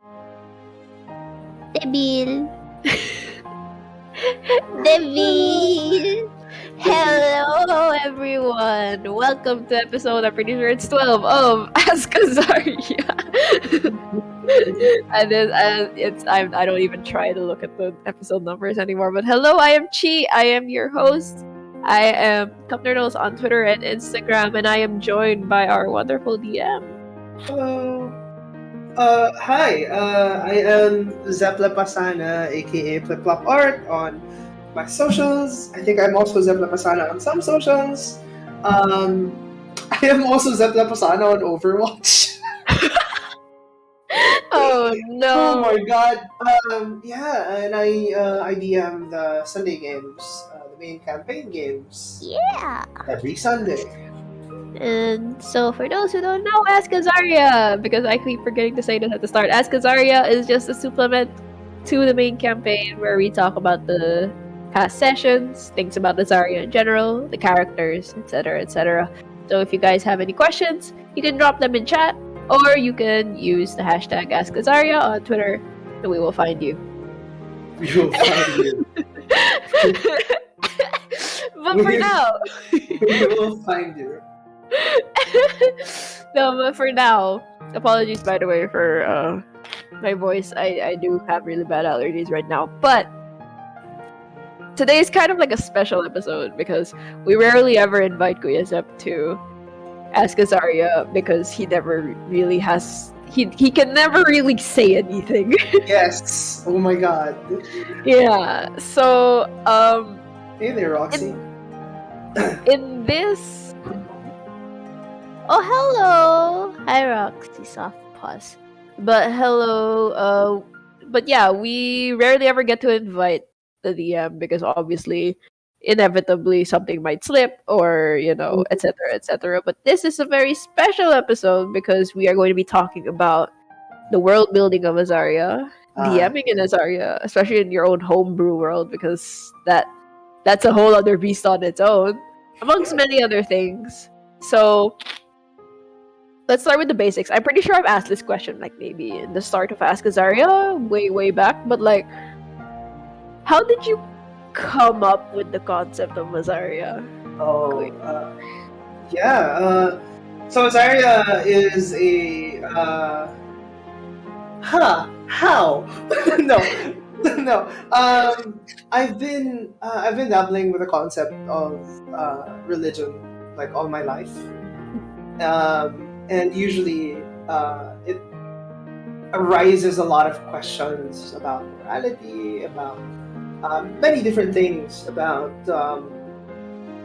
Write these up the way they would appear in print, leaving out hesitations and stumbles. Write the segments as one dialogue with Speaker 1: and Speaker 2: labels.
Speaker 1: Debil. Debil. Hello, everyone. Welcome to episode, I'm pretty sure it's 12 of Ask Azaria. I don't even try to look at the episode numbers anymore. But hello, I am Chi. I am your host. I am Cupnerdles on Twitter and Instagram, and I am joined by our wonderful DM.
Speaker 2: Hello. Hi. I am Zepla Pasana, aka Flip Flop Art, on my socials. I think I'm also Zepla Pasana on some socials. I am also Zepla Pasana on Overwatch.
Speaker 1: Oh no!
Speaker 2: Oh my god. Yeah, and I DM the Sunday games, the main campaign games.
Speaker 1: Yeah.
Speaker 2: Every Sunday.
Speaker 1: And so, for those who don't know, Ask Azaria, because I keep forgetting to say this at the start, Ask Azaria is just a supplement to the main campaign where we talk about the past sessions, things about Azaria in general, the characters, etc., etc. So, if you guys have any questions, you can drop them in chat, or you can use the hashtag Ask Azaria on Twitter, and we will find you.
Speaker 2: We will find you.
Speaker 1: But for now,
Speaker 2: we will find you.
Speaker 1: No, but for now, apologies by the way for my voice. I do have really bad allergies right now. But today is kind of like a special episode because we rarely ever invite Kuya Zep to Ask Azaria because he never really has. He can never really say anything.
Speaker 2: Yes. Oh my god.
Speaker 1: Yeah. So
Speaker 2: Hey there, Roxy.
Speaker 1: in this. Oh, hello! Hi, Roxy, soft pause. But hello, but yeah, we rarely ever get to invite the DM because obviously, inevitably, something might slip or, etc., etc. But this is a very special episode because we are going to be talking about the world building of Azaria, DMing in Azaria, especially in your own homebrew world, because that's a whole other beast on its own, amongst many other things. So let's start with the basics. I'm pretty sure I've asked this question like maybe in the start of Ask Azaria way back, but like, how did you come up with the concept of Mazaria?
Speaker 2: Oh, yeah. So Azaria is a how? No, no. I've been dabbling with the concept of religion like all my life, and usually it arises a lot of questions about morality, about many different things, about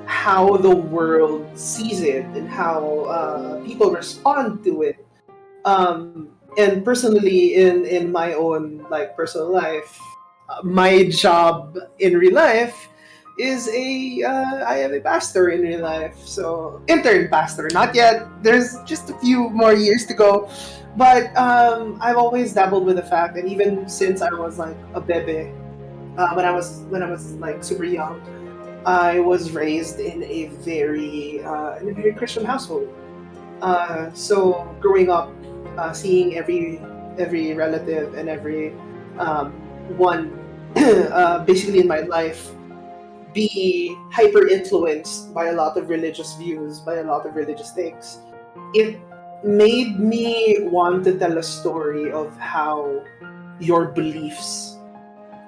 Speaker 2: how the world sees it and how people respond to it. And personally, in my own like personal life, my job in real life is I am a pastor in real life, so intern pastor. Not yet. There's just a few more years to go, but I've always dabbled with the fact that even since I was like a bebe, when I was like super young, I was raised in a very Christian household. So growing up, seeing every relative and every one basically in my life be hyper influenced by a lot of religious views, by a lot of religious things, it made me want to tell a story of how your beliefs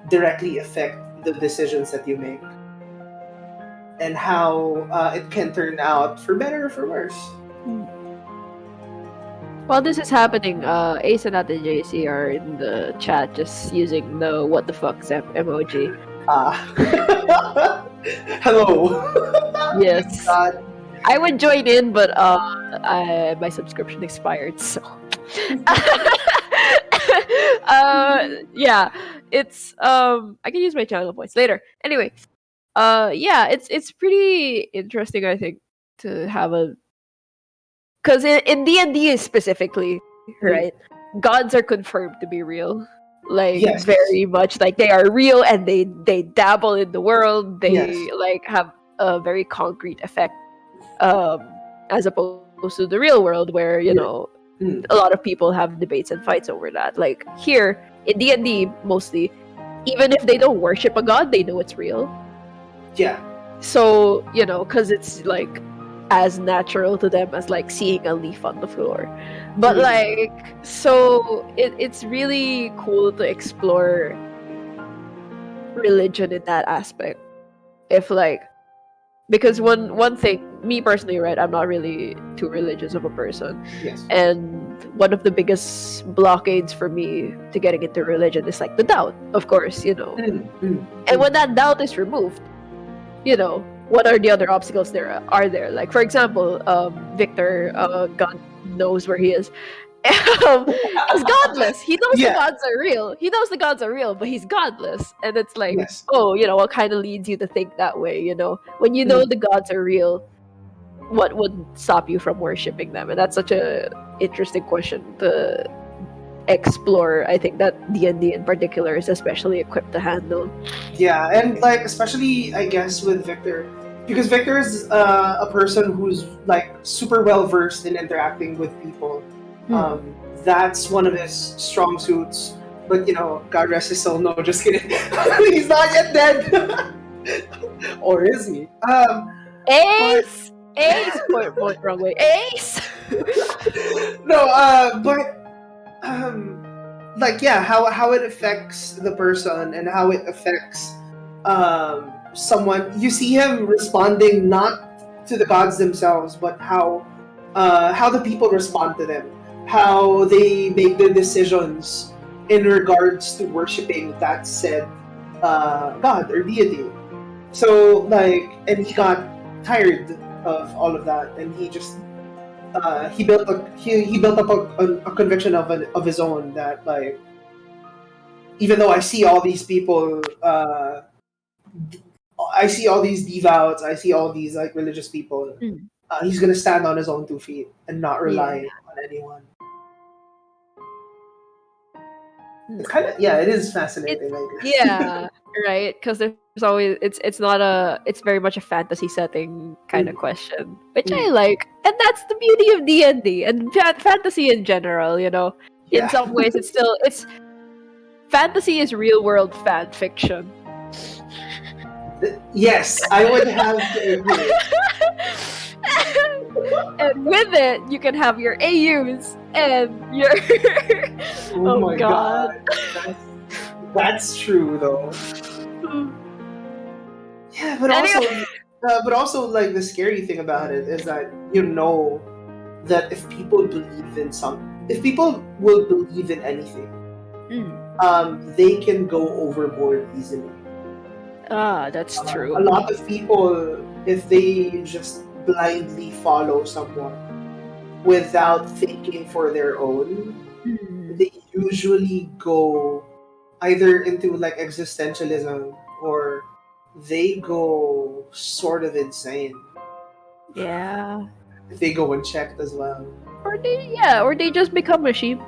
Speaker 2: directly affect the decisions that you make, and how it can turn out for better or for worse.
Speaker 1: While this is happening, Ace and Ate JC are in the chat just using the what the fuck Zep emoji.
Speaker 2: Hello.
Speaker 1: Yes.
Speaker 2: God.
Speaker 1: I would join in, but my subscription expired, so yeah, it's I can use my channel points later. Anyway, yeah, it's pretty interesting, I think, to have a, because in D&D specifically, right, gods are confirmed to be real, like
Speaker 2: Yes.
Speaker 1: very much like they are real and they dabble in the world. They like have a very concrete effect, as opposed to the real world where you know a lot of people have debates and fights over that. Like here in D&D, mostly, even if they don't worship a god, they know it's real.
Speaker 2: Yeah.
Speaker 1: So, because it's like as natural to them as like seeing a leaf on the floor. But like, so it's really cool to explore religion in that aspect. If like, because one thing, me personally, right, I'm not really too religious of a person.
Speaker 2: Yes.
Speaker 1: And one of the biggest blockades for me to getting into religion is like the doubt, of course, And when that doubt is removed, what are the other obstacles are there? Like, for example, Victor, God knows where he is. He's godless. He knows the
Speaker 2: Yeah.
Speaker 1: gods are real. He knows the gods are real, but he's godless. And it's like,
Speaker 2: Yes.
Speaker 1: what kind of leads you to think that way? When you know the gods are real, what would stop you from worshiping them? And that's such a interesting question to explore. I think that D&D in particular is especially equipped to handle.
Speaker 2: Yeah, and like especially I guess with Victor, because Victor is a person who's like super well versed in interacting with people. That's one of his strong suits. But God rest his soul. No, just kidding. He's not yet dead. Or is he?
Speaker 1: Ace. Point wrong way. Ace.
Speaker 2: No. But like yeah, how it affects the person and how it affects someone. You see him responding not to the gods themselves, but how the people respond to them, how they make their decisions in regards to worshiping that said god or deity. So like, and he got tired of all of that, and he just he built up a conviction of his own that like, even though I see all these people, I see all these devout, I see all these like religious people, he's gonna stand on his own 2 feet and not rely on anyone. It's kind of it is fascinating.
Speaker 1: Right, because there's always it's very much a fantasy setting kind of question, which I like, and that's the beauty of D&D and fantasy in general. In some ways it's fantasy is real world fan fiction.
Speaker 2: Yes, I would have to agree.
Speaker 1: And with it, you can have your AUs and your.
Speaker 2: Oh my god. That's true though. Yeah, but also like the scary thing about it is that that if people will believe in anything, they can go overboard easily.
Speaker 1: That's true.
Speaker 2: A lot of people, if they just blindly follow someone without thinking for their own, they usually go either into like existentialism, or they go sort of insane.
Speaker 1: Yeah.
Speaker 2: If they go unchecked as well.
Speaker 1: Or they just become a sheep.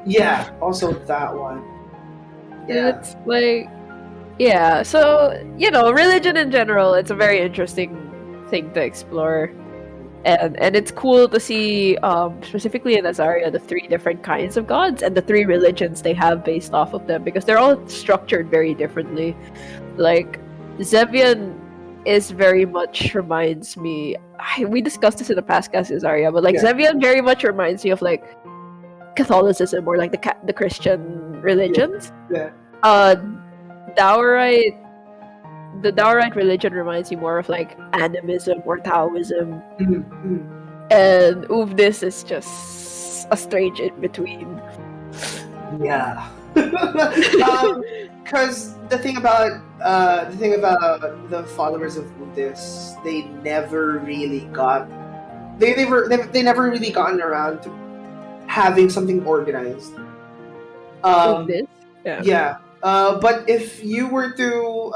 Speaker 2: Yeah, also that one. Yeah.
Speaker 1: It's like, yeah, so, religion in general, it's a very interesting thing to explore. And it's cool to see, specifically in Azaria, the 3 different kinds of gods and the 3 religions they have based off of them, because they're all structured very differently. Like, Zevian is very much reminds me, we discussed this in the past cast Azaria, but like Zevian very much reminds me of like Catholicism or like the Christian religions. The Daorite religion reminds me more of like animism or Taoism. And Uvdis is just a strange in between.
Speaker 2: Yeah. Because the thing about the followers of Uvdis, they never really gotten around to having something organized.
Speaker 1: Uvdis?
Speaker 2: Yeah. But if you were to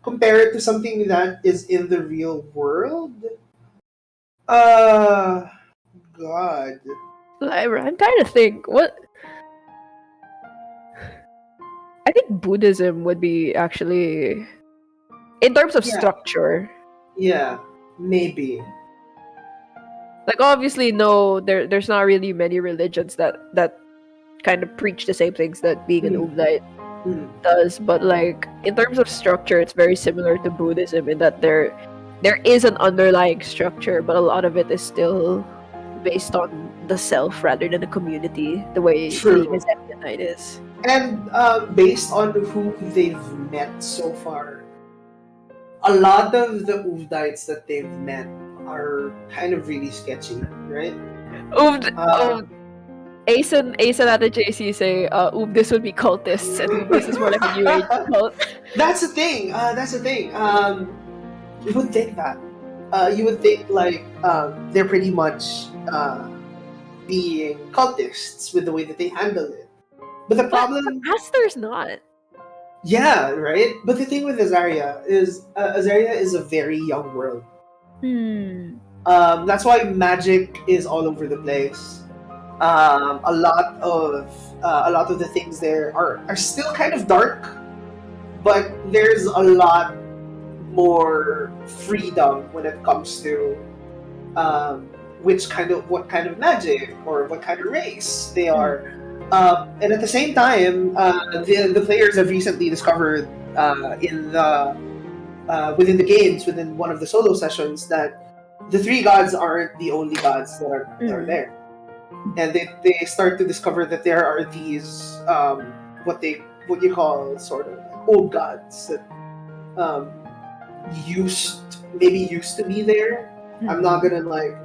Speaker 2: compare it to something that is in the real world, God.
Speaker 1: I'm trying to think. What? I think Buddhism would be actually, in terms of structure.
Speaker 2: Yeah, maybe.
Speaker 1: Like obviously, no, there's not really many religions that kind of preach the same things that being an
Speaker 2: Mm,
Speaker 1: Uldite
Speaker 2: mm.
Speaker 1: does, but like in terms of structure, it's very similar to Buddhism in that there is an underlying structure, but a lot of it is still based on the self rather than the community, the way being a
Speaker 2: True.
Speaker 1: Zebionite is.
Speaker 2: And based on who they've met so far, a lot of the Uvdites that they've met are kind of really sketchy, right?
Speaker 1: Oh,
Speaker 2: Uh,
Speaker 1: Ace and at the JC say, this would be cultists, and this is more like a New Age cult.
Speaker 2: that's the thing. That's the thing. You would think that. You would think like they're pretty much being cultists with the way that they handle it. But the
Speaker 1: But
Speaker 2: problem,
Speaker 1: Aster's not.
Speaker 2: yeah, right. But the thing with Azaria is a very young world.
Speaker 1: Hmm.
Speaker 2: That's why magic is all over the place. A lot of the things there are still kind of dark, but there's a lot more freedom when it comes to um, what kind of magic or what kind of race they are. And at the same time, the players have recently discovered in the within the games, within one of the solo sessions, that the three gods aren't the only gods that are
Speaker 1: Mm.
Speaker 2: there, and they start to discover that there are these what you call sort of like old gods that um, used to be there. I'm not gonna like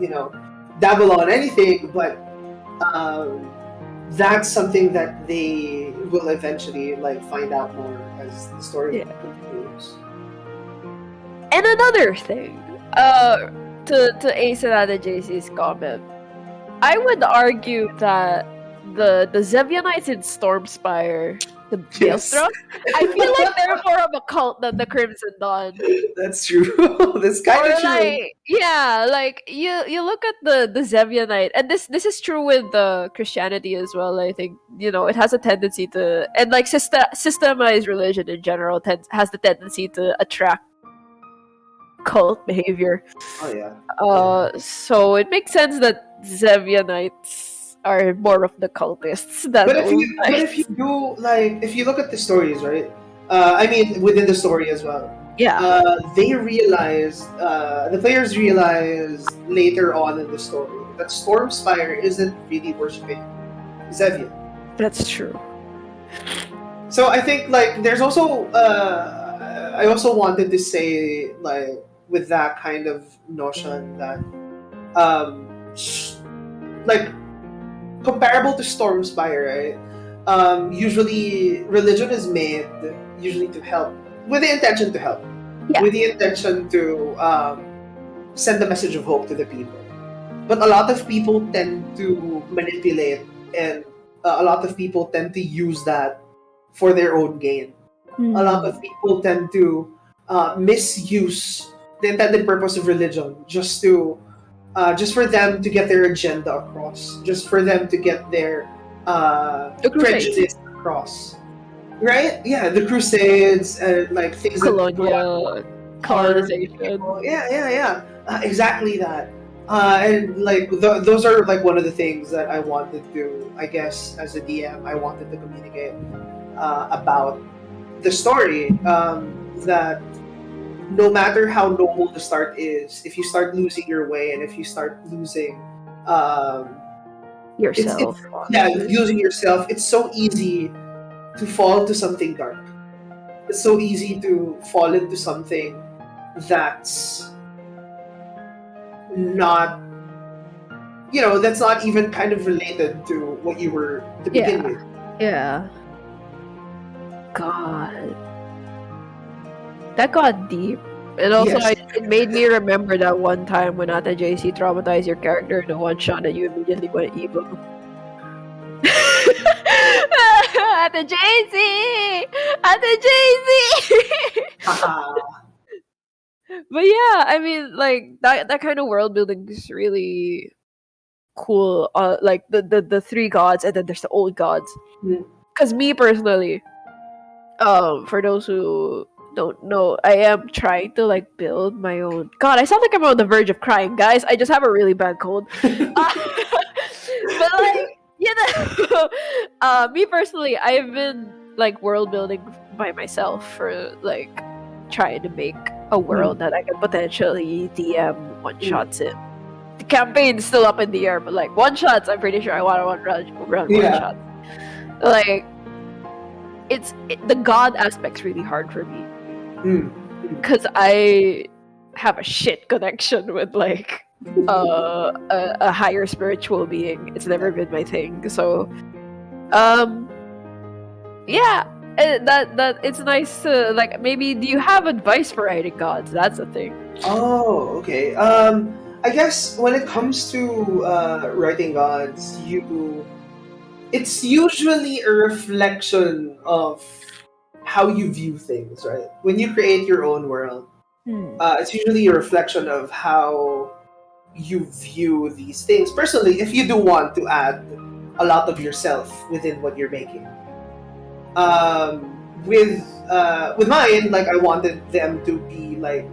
Speaker 2: dabble on anything, but um, that's something that they will eventually like find out more as the story
Speaker 1: Yeah.
Speaker 2: continues.
Speaker 1: And another thing, to Ace and at the JC's comment, I would argue that the Zebionites in Stormspire, the
Speaker 2: Yes,
Speaker 1: Maelstrom, I feel like they're more of a cult than the Crimson Dawn.
Speaker 2: that's true. That's kind
Speaker 1: Or
Speaker 2: of true.
Speaker 1: like yeah, like you look at the Zebionite, and this is true with Christianity as well. I think it has a tendency to, and like systemized religion in general has the tendency to attract cult behavior.
Speaker 2: Oh yeah, yeah.
Speaker 1: So it makes sense that Zebionites are more of the cultists than
Speaker 2: But
Speaker 1: the
Speaker 2: if you
Speaker 1: Ulmites.
Speaker 2: do like if you look at the stories, right? I mean, within the story as well.
Speaker 1: Yeah,
Speaker 2: They realized the players realized later on in the story that Stormspire isn't really worshiping Zevian.
Speaker 1: that's true.
Speaker 2: So I think like there's also I also wanted to say like with that kind of notion that um, like comparable to Stormspire, right? Usually, religion is made usually to help, with the intention to help,
Speaker 1: Yeah.
Speaker 2: with the intention to send a message of hope to the people. But a lot of people tend to manipulate, and a lot of people tend to use that for their own gain. A lot
Speaker 1: Hmm.
Speaker 2: of people tend to misuse the intended purpose of religion just for them to get their agenda across, just for them to get their
Speaker 1: The Crusades,
Speaker 2: prejudice across. Right? Yeah, the Crusades and like things that brought
Speaker 1: colonial
Speaker 2: harm to
Speaker 1: colonization.
Speaker 2: people. Yeah, yeah, yeah. Exactly that. And like those are like one of the things that I wanted to, I guess, as a DM, I wanted to communicate about the story. That no matter how noble the start is, if you start losing your way and if you start losing, um, it's
Speaker 1: Yourself,
Speaker 2: yeah,
Speaker 1: honestly.
Speaker 2: losing yourself. It's so easy to fall to something dark. It's so easy to fall into something that's not, that's not even kind of related to what you were to begin
Speaker 1: Yeah,
Speaker 2: with.
Speaker 1: yeah. God, that got deep. And also,
Speaker 2: Yes.
Speaker 1: it made me remember that one time when Ata JC traumatized your character in a one shot and you immediately went evil. Ata JC! Ata JC!
Speaker 2: Haha.
Speaker 1: But yeah, I mean, like that kind of world building is really cool. Like the three gods, and then there's the old gods.
Speaker 2: Mm,
Speaker 1: Because me personally, for those who don't know. I am trying to like build my own. God, I sound like I'm on the verge of crying, guys. I just have a really bad cold. But like, you know, me personally, I've been like world building by myself for like trying to make a world that I can potentially DM one
Speaker 2: Mm.
Speaker 1: shots in. The campaign's still up in the air, but like one shots, I'm pretty sure I want to run one
Speaker 2: Yeah.
Speaker 1: shot. Like, the god aspect's really hard for me
Speaker 2: Mm.
Speaker 1: because I have a shit connection with like a higher spiritual being. It's never been my thing. So yeah, that it's nice to like. Maybe do you have advice for writing gods? That's the thing.
Speaker 2: Oh, okay. I guess when it comes to writing gods, it's usually a reflection of how you view things, right? When you create your own world, it's usually a reflection of how you view these things. Personally, if you do want to add a lot of yourself within what you're making, with mine, like I wanted them to be like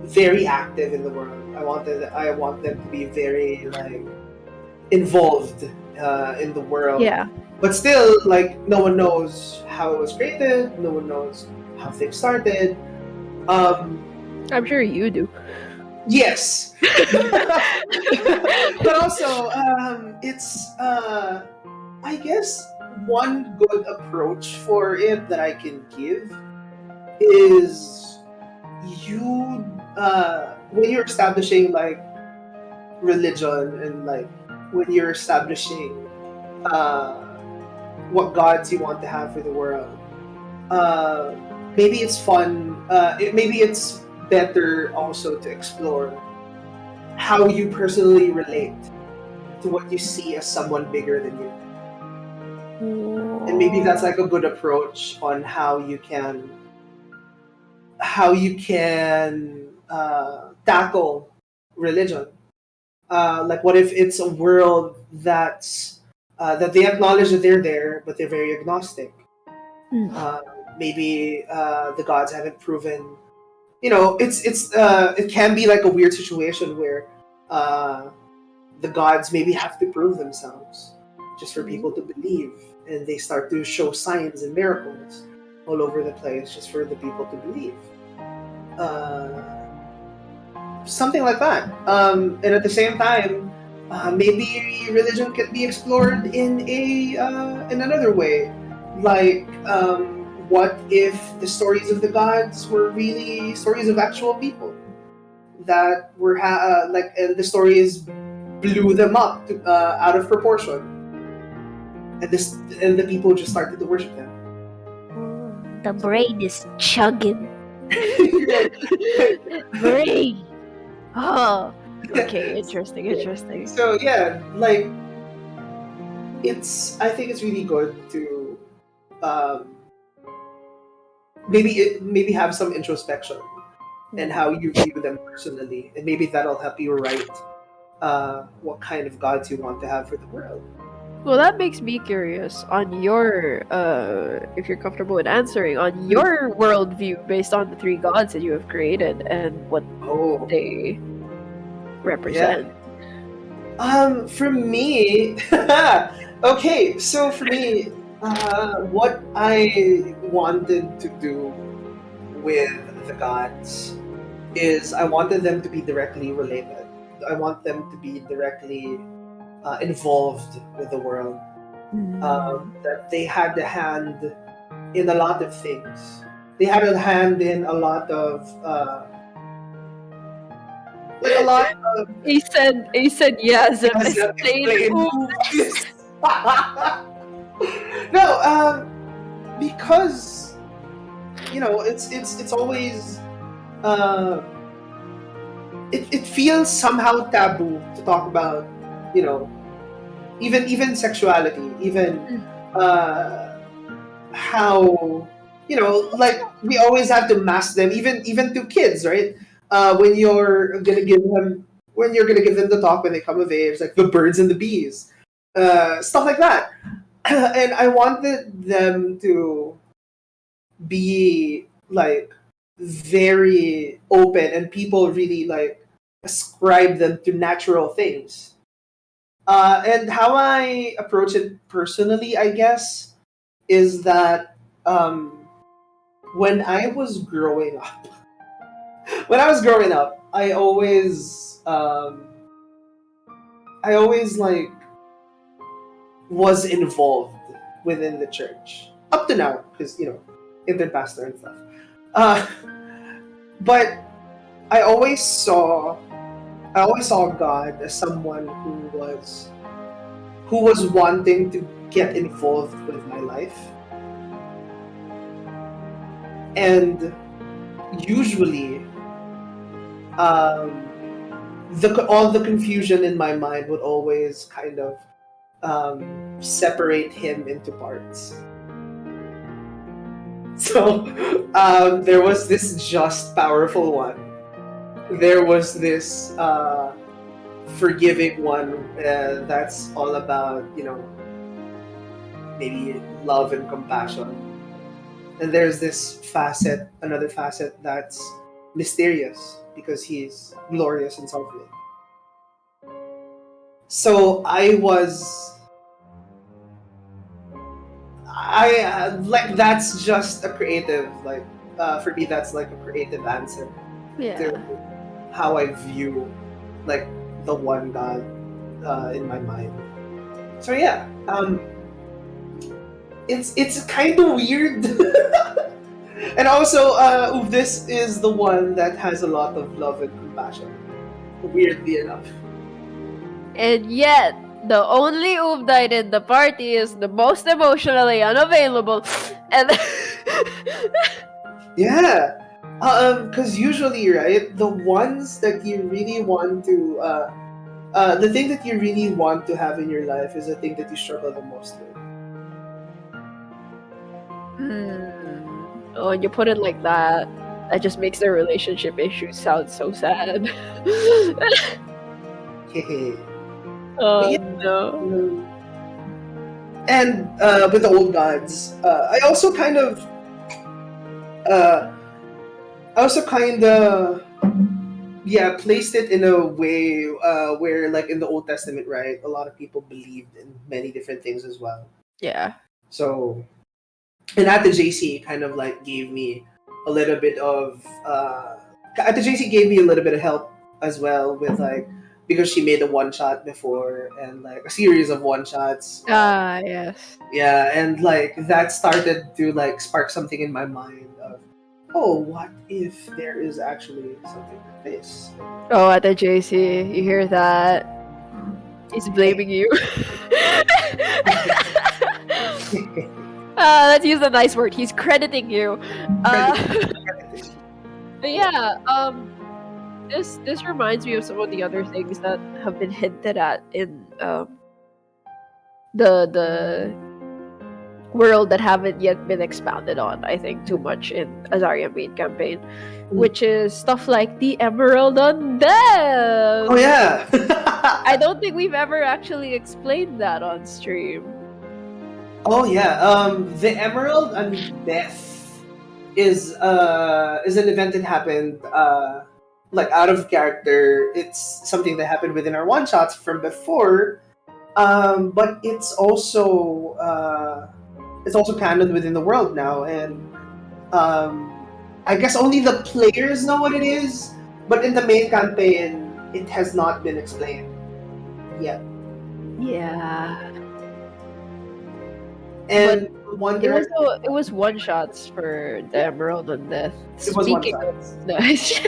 Speaker 2: very active in the world. I want them to be very like involved in the world.
Speaker 1: Yeah,
Speaker 2: But still, like no one knows how it was created. No one knows how things started. Um,
Speaker 1: I'm sure you do.
Speaker 2: yes, but also it's I guess one good approach for it that I can give is you when you're establishing like religion and like when you're establishing uh, what gods you want to have for the world, uh, maybe it's fun. Maybe it's better also to explore how you personally relate to what you see as someone bigger than you, and maybe that's like a good approach on how you can tackle religion. Like, what if it's a world that they acknowledge that they're there, but they're very agnostic? Uh, Maybe the gods haven't proven. It can be like a weird situation where uh, the gods maybe have to prove themselves just for people to believe, and they start to show signs and miracles all over the place just for the people to believe. Uh, Something like that. And at the same time, maybe religion can be explored in another way. Like, what if the stories of the gods were really stories of actual people that were and the stories blew them up out of proportion, and the people just started to worship them.
Speaker 1: The brain is chugging. Brain. Oh, okay. Interesting.
Speaker 2: So yeah, like I think it's really good to um, maybe have some introspection and how you view them personally, and maybe that'll help you write what kind of gods you want to have for the world.
Speaker 1: Well, that makes me curious on your, if you're comfortable with answering, on your worldview based on the three gods that you have created and what
Speaker 2: Oh,
Speaker 1: they
Speaker 2: yeah.
Speaker 1: represent.
Speaker 2: For me, okay. So for me, what I wanted to do with the gods is I wanted them to be directly related. I want them to be directly involved with the world. That they had a hand in a lot of things. They had a hand in a lot of like a lot of
Speaker 1: He said yes, and
Speaker 2: yes,
Speaker 1: explain
Speaker 2: explain
Speaker 1: who.
Speaker 2: who this. No, because it's always uh, it feels somehow taboo to talk about, you know, even sexuality, even how, like we always have to mask them, even to kids, right? When you're gonna give them the talk when they come of age, like the birds and the bees, stuff like that. And I wanted them to be like very open, and people really like ascribe them to natural things. And how I approach it personally, I guess, is that when I was growing up, I always like was involved within the church up to now, because infant pastor and stuff. Uh, but I always saw God as someone who was wanting to get involved with my life, and usually, all the confusion in my mind would always kind of separate him into parts. So there was this just powerful one. There was this forgiving one that's all about maybe love and compassion. And there's another facet that's mysterious because he's glorious and sovereign. So like that's just a creative for me that's like a creative answer
Speaker 1: Yeah.
Speaker 2: to how I view like the one God in my mind. So yeah, it's kind of weird, and also this is the one that has a lot of love and compassion. Weirdly enough.
Speaker 1: And yet, the only Ubdite in the party is the most emotionally unavailable. And
Speaker 2: Yeah. Because usually, right, the ones that you really want to, the thing that you really want to have in your life is the thing that you struggle the most with.
Speaker 1: Oh, you put it like that. That just makes the relationship issue sound so sad.
Speaker 2: Hehe. But
Speaker 1: Oh
Speaker 2: yeah,
Speaker 1: no.
Speaker 2: and with the old gods, uh, I also kind of, yeah, placed it in a way where, like in the Old Testament, right, a lot of people believed in many different things as well.
Speaker 1: Yeah.
Speaker 2: So, and at the JC, kind of like gave me a little bit of, at the JC gave me a little bit of help as well with like, because she made a one shot before and like a series of one shots.
Speaker 1: Ah, yes.
Speaker 2: Yeah, and like that started to like spark something in my mind of, oh, what if there is actually something like this?
Speaker 1: Oh, at the JC, you hear that? He's blaming you. Let's use a nice word. He's crediting you. But yeah, this reminds me of some of the other things that have been hinted at in the world that haven't yet been expounded on, I think, too much in Azarian main campaign, which is stuff like the Emerald Undead.
Speaker 2: Oh yeah.
Speaker 1: I don't think we've ever actually explained that on stream.
Speaker 2: Oh yeah. The Emerald Undeath is an event that happened like out of character. It's something that happened within our one shots from before. But it's also canon within the world now, and I guess only the players know what it is. But in the main campaign, it has not been explained yet.
Speaker 1: Yeah.
Speaker 2: And
Speaker 1: it was one shots for the Emerald Undeath.
Speaker 2: It was one
Speaker 1: Speaking
Speaker 2: shots.
Speaker 1: of nice.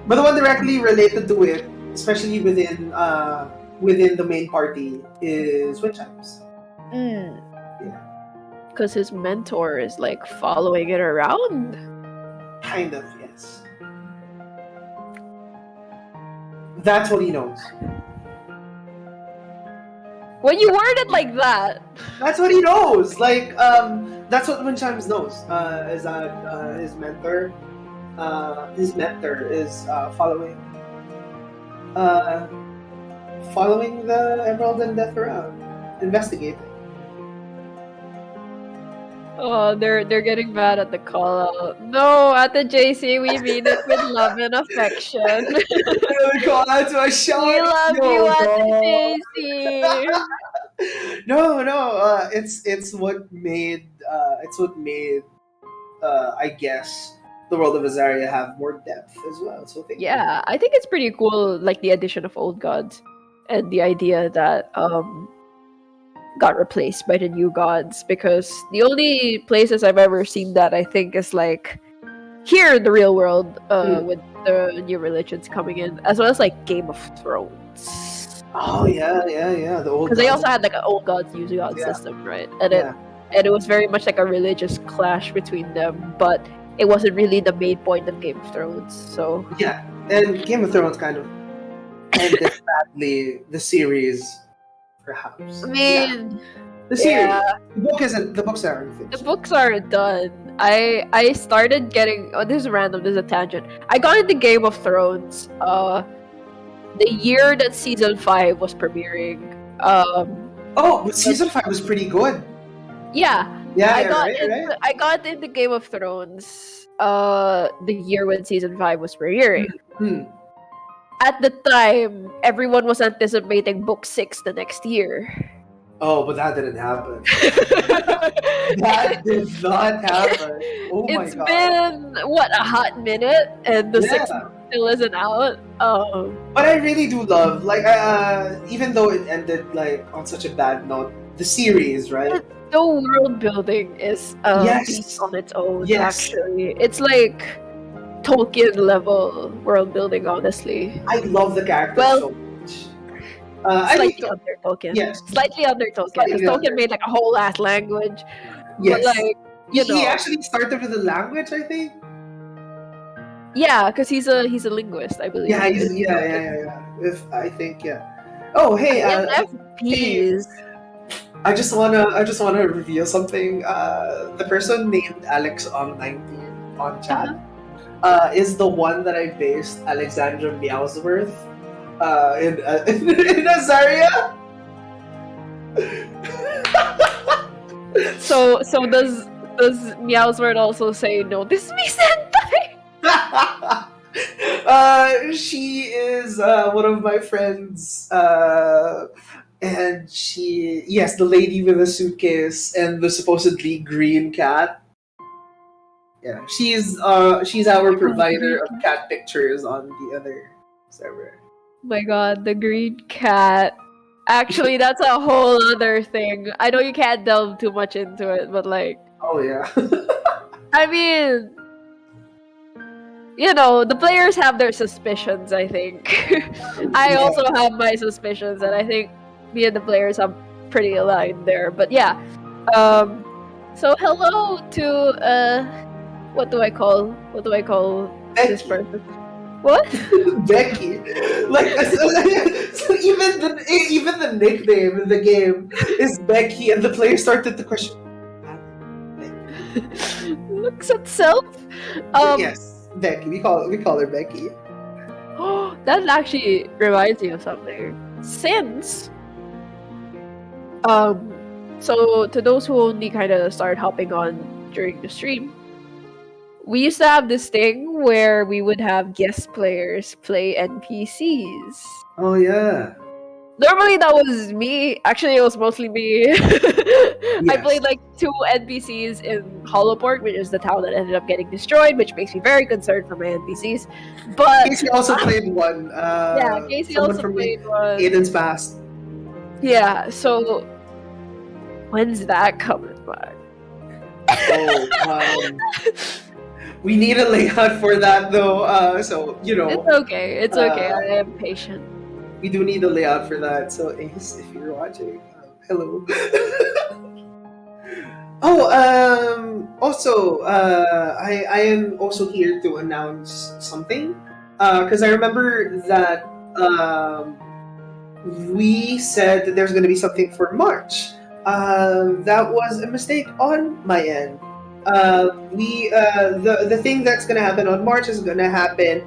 Speaker 2: But the one directly related to it, especially within the main party, is wind chimes. Yeah.
Speaker 1: Because his mentor is like following it around.
Speaker 2: Kind of, yes. That's what he knows.
Speaker 1: When you word it like that.
Speaker 2: That's what he knows. Like, that's what wind chimes knows. Is that his mentor is following the Emerald and Death around, investigating.
Speaker 1: Oh, they're getting mad at the call out. No, at the JC, we mean it with love and affection.
Speaker 2: Oh my God, to a
Speaker 1: We
Speaker 2: shot.
Speaker 1: love you
Speaker 2: No,
Speaker 1: at the
Speaker 2: no.
Speaker 1: JC.
Speaker 2: No. It's what made I guess the world of Azaria have more depth as well. So thank you.
Speaker 1: Yeah, I think it's pretty cool, like the addition of old gods and the idea that got replaced by the new gods. Because the only places I've ever seen that I think is like here in the real world,
Speaker 2: Hmm.
Speaker 1: with the new religions coming in, as well as like Game of Thrones.
Speaker 2: Oh yeah. The old
Speaker 1: Because they
Speaker 2: gods.
Speaker 1: also had like an old gods, new god
Speaker 2: Yeah,
Speaker 1: system, right? And
Speaker 2: yeah,
Speaker 1: it was very much like a religious clash between them, but it wasn't really the main point of Game of Thrones. So
Speaker 2: yeah. And Game of Thrones kind of ended badly. The series, perhaps.
Speaker 1: I
Speaker 2: Yeah,
Speaker 1: mean,
Speaker 2: the series.
Speaker 1: yeah,
Speaker 2: The book isn't. The books aren't
Speaker 1: the
Speaker 2: finished.
Speaker 1: books aren't done. I started getting, oh, this is random, this is a tangent. I got into Game of Thrones the year that season 5 was premiering.
Speaker 2: Oh, but season 5 was pretty good.
Speaker 1: Yeah,
Speaker 2: Yeah, yeah, right.
Speaker 1: I got into Game of Thrones the year when season 5 was premiering.
Speaker 2: Hmm.
Speaker 1: At the time, everyone was anticipating book 6 the next year.
Speaker 2: Oh, but that didn't happen. That did not happen. Oh my
Speaker 1: It's
Speaker 2: God.
Speaker 1: been what, a hot minute, and the
Speaker 2: Yeah.
Speaker 1: 6th still isn't out.
Speaker 2: But I really do love, like, even though it ended like on such a bad note, the series, right?
Speaker 1: The world building is a
Speaker 2: Yes.
Speaker 1: beast on its own.
Speaker 2: Yes.
Speaker 1: Actually, it's like Tolkien level world building. Honestly,
Speaker 2: I love the characters
Speaker 1: Well,
Speaker 2: so much. I mean,
Speaker 1: slightly under Tolkien.
Speaker 2: yes.
Speaker 1: Slightly under Tolkien, because
Speaker 2: Slightly
Speaker 1: Tolkien
Speaker 2: under.
Speaker 1: made like a whole ass language.
Speaker 2: Yes.
Speaker 1: But like,
Speaker 2: He actually started with the language, I think.
Speaker 1: yeah, because he's a linguist, I believe.
Speaker 2: Yeah, yeah. If I think, yeah. Oh, hey,
Speaker 1: INFPs.
Speaker 2: I just wanna reveal something. The person named Alex on 19 on chat is the one that I based Alexandra Meowsworth in Azaria.
Speaker 1: So does Meowsword also say no? This is me, senpai.
Speaker 2: She is one of my friends, and yes, the lady with the suitcase and the supposedly green cat. Yeah, she's our provider of cat pictures on the other server.
Speaker 1: My God, the green cat. Actually, that's a whole other thing. I know you can't delve too much into it, but like,
Speaker 2: Oh yeah.
Speaker 1: I mean, you know, the players have their suspicions, I think. I
Speaker 2: Yeah.
Speaker 1: also have my suspicions, and I think me and the players have pretty aligned there. But yeah. So hello to what do I call this
Speaker 2: Becky.
Speaker 1: person? What?
Speaker 2: Becky. Like so even the nickname in the game is Becky, and the player started to question.
Speaker 1: Looks at self.
Speaker 2: Yes, Becky. We call her Becky.
Speaker 1: That actually reminds me of something. Since so to those who only kind of started hopping on during the stream, we used to have this thing where we would have guest players play NPCs.
Speaker 2: Oh yeah.
Speaker 1: Normally that was me. Actually, it was mostly me. I
Speaker 2: Yes.
Speaker 1: played like 2 NPCs in Hollowport, which is the town that ended up getting destroyed, which makes me very concerned for my NPCs. But
Speaker 2: Casey also played one.
Speaker 1: yeah, Casey
Speaker 2: someone
Speaker 1: also
Speaker 2: from
Speaker 1: played one.
Speaker 2: Aiden's past.
Speaker 1: Yeah, so when's that coming back?
Speaker 2: Oh, we need a layout for that though. So you know,
Speaker 1: It's okay. It's okay. I am patient.
Speaker 2: we do need a layout for that. So Ace, if you're watching, hello. Also, I am also here to announce something. Because I remember that we said that there's going to be something for March. That was a mistake on my end. The thing that's going to happen on March is going to happen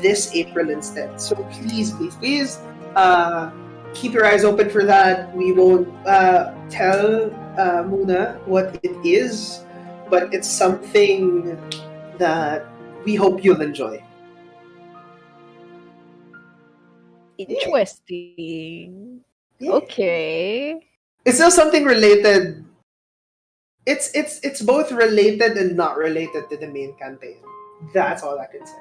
Speaker 2: this April instead. So please, keep your eyes open for that. We won't tell Muna what it is. but it's something that we hope you'll enjoy. Yeah,
Speaker 1: Interesting.
Speaker 2: yeah.
Speaker 1: Okay.
Speaker 2: It's still something related. It's both related and not related to the main campaign. That's all I can say.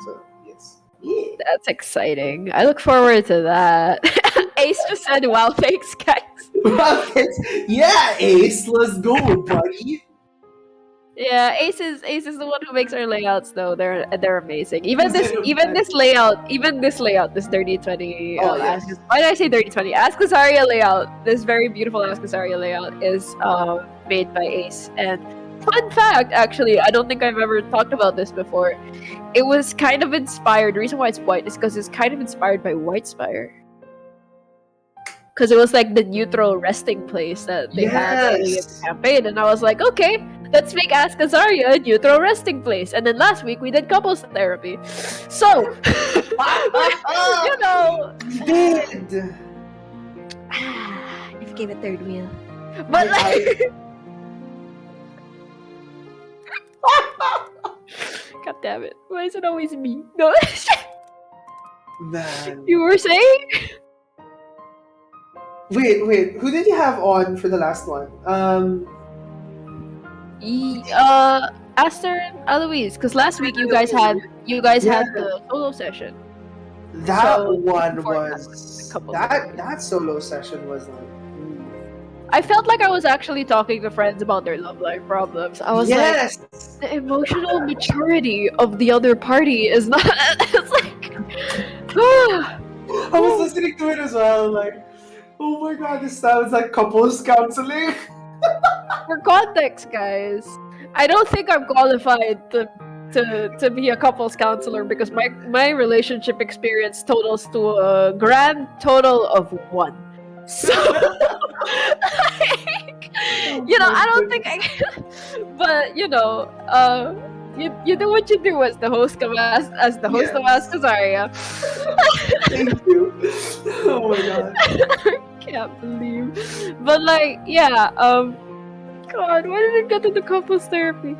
Speaker 2: So yes, yeah.
Speaker 1: That's exciting. I look forward to that. Ace just said, wow, thanks, guys.
Speaker 2: Well, yeah, Ace, let's go, buddy.
Speaker 1: Yeah, Ace is the one who makes our layouts though. They're amazing. Even
Speaker 2: Who's
Speaker 1: this
Speaker 2: in
Speaker 1: even
Speaker 2: the-
Speaker 1: this layout, even this layout, this dirty 20
Speaker 2: Oh yes.
Speaker 1: why did I say dirty 20? Ask Azaria layout. This very beautiful Ask Azaria layout is made by Ace. And fun fact, actually, I don't think I've ever talked about this before. It was kind of inspired. The reason why it's white is because it's kind of inspired by White Spire. Because it was like the neutral resting place that they had early in the
Speaker 2: Yes.
Speaker 1: campaign, and I was like, okay, let's make Ask Azaria a neutral resting place. And then last week we did couples therapy, so you know,
Speaker 2: We did.
Speaker 1: if gave a third wheel, but like, god damn it, why is it always me? No,
Speaker 2: Man.
Speaker 1: you were saying?
Speaker 2: Wait. Who did you have on for the last one?
Speaker 1: Aster and Eloise, because last week you guys had
Speaker 2: Yeah.
Speaker 1: the solo session.
Speaker 2: That
Speaker 1: So,
Speaker 2: one
Speaker 1: before that
Speaker 2: was
Speaker 1: couple
Speaker 2: that solo session was like.
Speaker 1: I felt like I was actually talking to friends about their love life problems. I was
Speaker 2: Yes.
Speaker 1: like, the emotional maturity of the other party is not. It's like,
Speaker 2: I was listening to it as well. Like, oh my god, this sounds like couples counseling.
Speaker 1: for context, guys, I don't think I'm qualified to be a couples counselor because my relationship experience totals to a grand total of 1. So, like, I don't think I can. But you do what you do as the host of as the host of Ask Azaria.
Speaker 2: Thank you. Oh my god.
Speaker 1: Can't believe. But like, yeah, God, why did it get into couples therapy?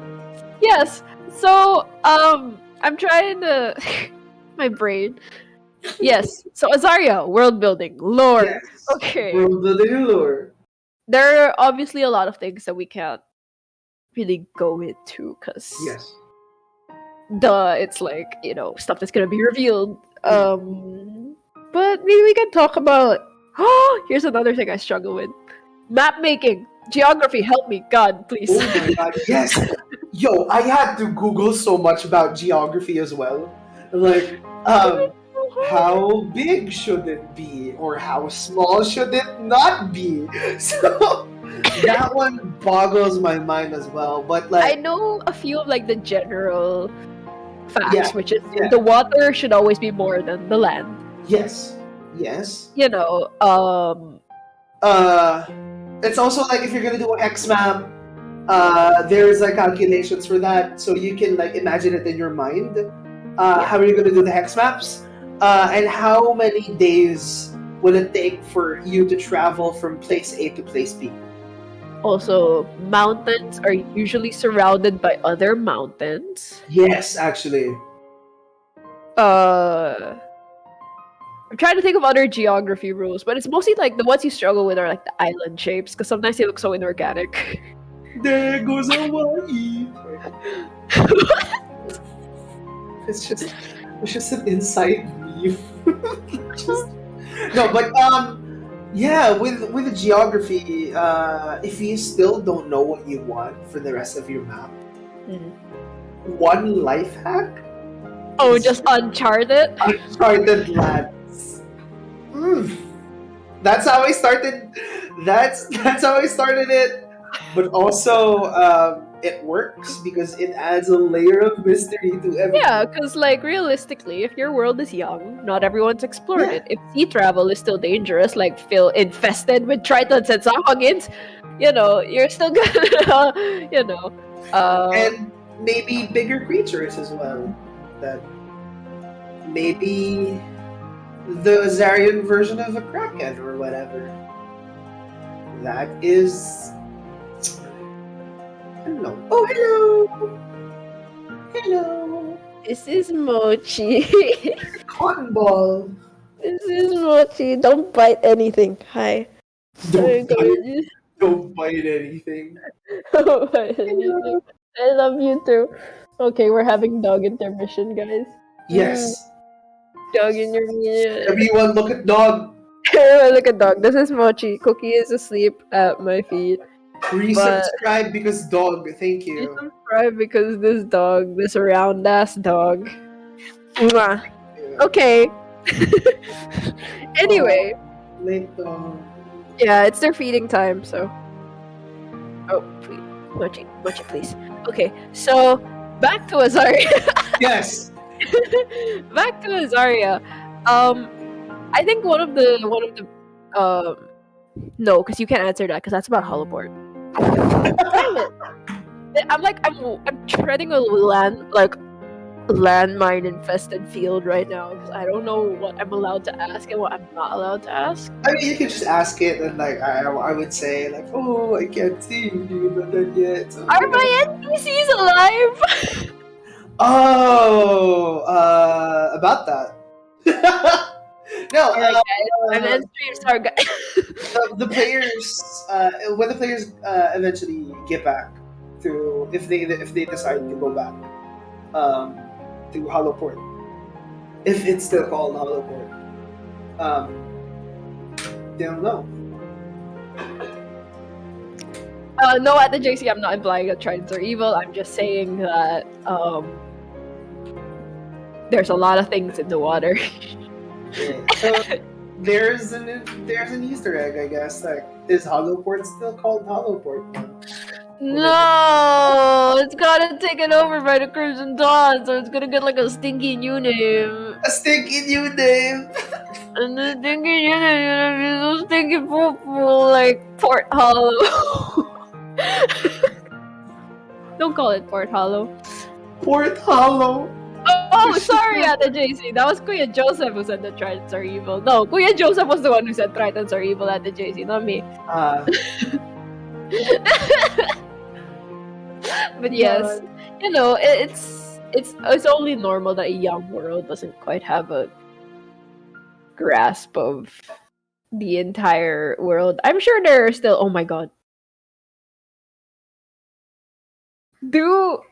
Speaker 1: Yes. So, I'm trying to my brain. Yes. So Azaria, world building, lore.
Speaker 2: Yes.
Speaker 1: Okay.
Speaker 2: World building lore.
Speaker 1: There are obviously a lot of things that we can't really go into because
Speaker 2: Yes.
Speaker 1: it's like, stuff that's gonna be revealed. But maybe we can talk about here's another thing I struggle with. Map making. Geography, help me, God, please.
Speaker 2: Oh my god, yes! Yo, I had to Google so much about geography as well. Like, how big should it be? Or how small should it not be? So, that one boggles my mind as well. But,
Speaker 1: I
Speaker 2: like,
Speaker 1: know a few of like the general facts,
Speaker 2: Yeah,
Speaker 1: which is
Speaker 2: yeah.
Speaker 1: the water should always be more than the land.
Speaker 2: yes. It's also like if you're gonna do an X map, there's like calculations for that, so you can like imagine it in your mind. How are you gonna do the hex maps? And how many days will it take for you to travel from place A to place B?
Speaker 1: Also, mountains are usually surrounded by other mountains.
Speaker 2: Yes, actually.
Speaker 1: I'm trying to think of other geography rules, but it's mostly like the ones you struggle with are like the island shapes because sometimes they look so inorganic.
Speaker 2: There goes Hawaii. It's just an inside meme. Just no, but yeah, with the geography, if you still don't know what you want for the rest of your map, one life hack.
Speaker 1: Oh, just Uncharted?
Speaker 2: Uncharted lands. That's how I started. That's how I started it. But also, it works because it adds a layer of mystery to everything.
Speaker 1: Yeah, because like realistically, if your world is young, not everyone's explored it. If sea travel is still dangerous, like feel infested with tritons and sahagins, you're still gonna,
Speaker 2: And maybe bigger creatures as well. That maybe the Azarian version of a kraken or whatever. That is Hello. Oh, hello. Hello.
Speaker 1: This is Mochi.
Speaker 2: Cotton ball.
Speaker 1: This is Mochi. Don't bite anything. Hi. Hi,
Speaker 2: Don't bite.
Speaker 1: guys.
Speaker 2: Don't bite anything.
Speaker 1: Don't bite anything.
Speaker 2: Hello.
Speaker 1: I love you too. Okay, we're having dog intermission, guys.
Speaker 2: Yes.
Speaker 1: Dog intermission.
Speaker 2: Everyone, look at dog.
Speaker 1: Look at dog. This is Mochi. Cookie is asleep at my feet. But
Speaker 2: Resubscribe because dog. Thank
Speaker 1: you
Speaker 2: you.
Speaker 1: subscribe because this dog, this round ass dog. Mwah.
Speaker 2: Yeah.
Speaker 1: Okay. Anyway,
Speaker 2: Late dog.
Speaker 1: yeah, it's their feeding time, so. Oh, please. Mochi, Mochi, please. Okay, so back to Azaria.
Speaker 2: Yes.
Speaker 1: Back to Azaria. I think one of the no, because you can't answer that because that's about Hollowport. Damn it! I'm treading a landmine infested field right now because I don't know what I'm allowed to ask and what I'm not allowed to ask.
Speaker 2: I mean, you could just ask it, and like I would say like, oh, I can't see you, not that yet. So,
Speaker 1: Are my NPCs alive?
Speaker 2: Oh, about that. No,
Speaker 1: Alright, guys, I'm entering. Sorry, guys.
Speaker 2: the players, when the players eventually get back to, if they decide to go back, to Hollowport, if it's still called Hollowport, they don't know.
Speaker 1: No, at the JC, I'm not implying that Tritons are evil. I'm just saying that there's a lot of things in the water.
Speaker 2: Yeah. So there's an Easter egg, I guess. Like, is Hollowport still called Hollowport?
Speaker 1: No, it's gotta taken over by the Crimson Dawn, so it's gonna get like a stinky new name.
Speaker 2: A stinky new name.
Speaker 1: And the stinky new name is gonna be so stinky purple, like Port Hollow. Don't call it Port Hollow.
Speaker 2: Port Hollow.
Speaker 1: Oh, sorry, Ate JC. That was Kuya Joseph who said that Tritons are evil. No, Kuya Joseph was the one who said Tritons are evil at the JC, not me. But yes, you know, it's only normal that a young world doesn't quite have a grasp of the entire world. I'm sure there are still. Oh my god. Do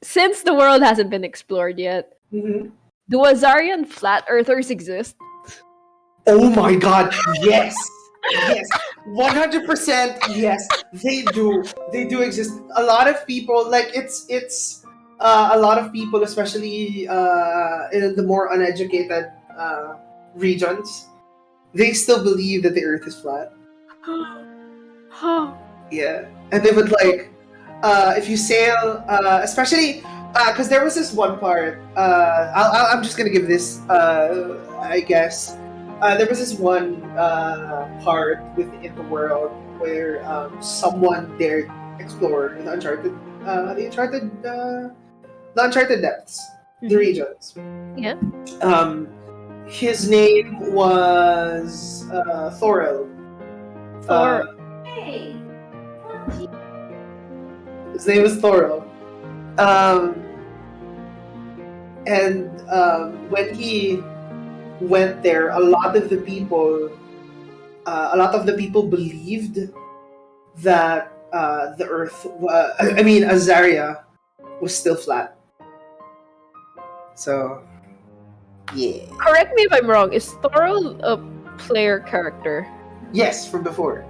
Speaker 1: since the world hasn't been explored yet,
Speaker 2: Mm-hmm.
Speaker 1: do Azarian flat earthers exist?
Speaker 2: Oh my god, yes! Yes, 100% yes, they do. They do exist. A lot of people, like, it's a lot of people, especially in the more uneducated regions, they still believe that the earth is flat. Yeah, and they would like, if you sail, especially because there was this one part. I'm just gonna give this, I guess. There was this one part within the world where someone dared explore the uncharted depths, the regions.
Speaker 1: Yeah.
Speaker 2: His name was Thorel.
Speaker 1: Thor.
Speaker 2: His name was Thorel. And when he went there, a lot of the people believed that the Earth, Azaria, was still flat. So, yeah.
Speaker 1: Correct me if I'm wrong. Is Thorol a player character?
Speaker 2: Yes, from before.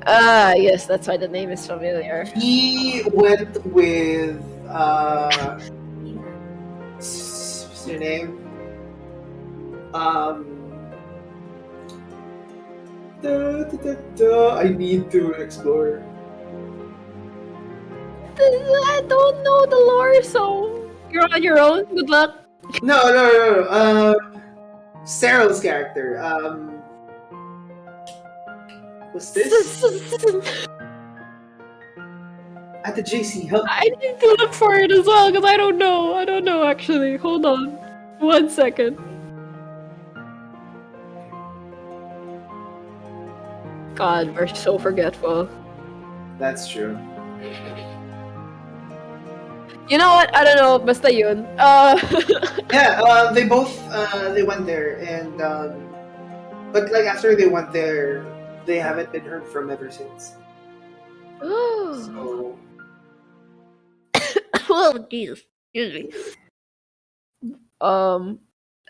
Speaker 1: Ah, yes, that's why the name is familiar.
Speaker 2: He went with what's your name? I need to explore.
Speaker 1: I don't know the lore, so you're on your own. Good luck.
Speaker 2: No. Cyril's character. What's this? At the JC, help.
Speaker 1: I need to look for it as well because I don't know. I don't know actually. Hold on, 1 second. God, we're so forgetful.
Speaker 2: That's true.
Speaker 1: You know what? I don't know. Basta yun.
Speaker 2: Yeah, they went there, and but like after they went there, they haven't been heard from ever since. So
Speaker 1: Oh, Jesus. Excuse me.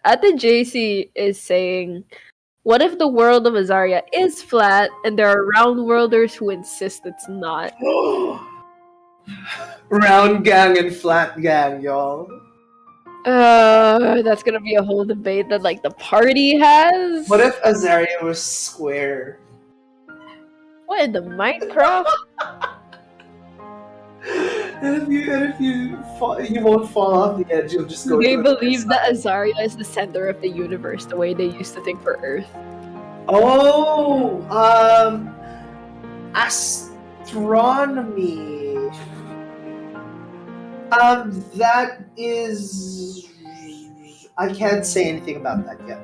Speaker 1: Ate JC is saying, what if the world of Azaria is flat and there are round worlders who insist it's not?
Speaker 2: round gang and flat gang, y'all.
Speaker 1: That's gonna be a whole debate that like the party has.
Speaker 2: What if Azaria was square?
Speaker 1: What in the Minecraft?
Speaker 2: And if you fall, you won't fall off the edge. You'll just go.
Speaker 1: They
Speaker 2: to the
Speaker 1: believe
Speaker 2: other
Speaker 1: that
Speaker 2: side.
Speaker 1: Azaria is the center of the universe, the way they used to think for Earth.
Speaker 2: Oh, astronomy. That is. I can't say anything about that yet.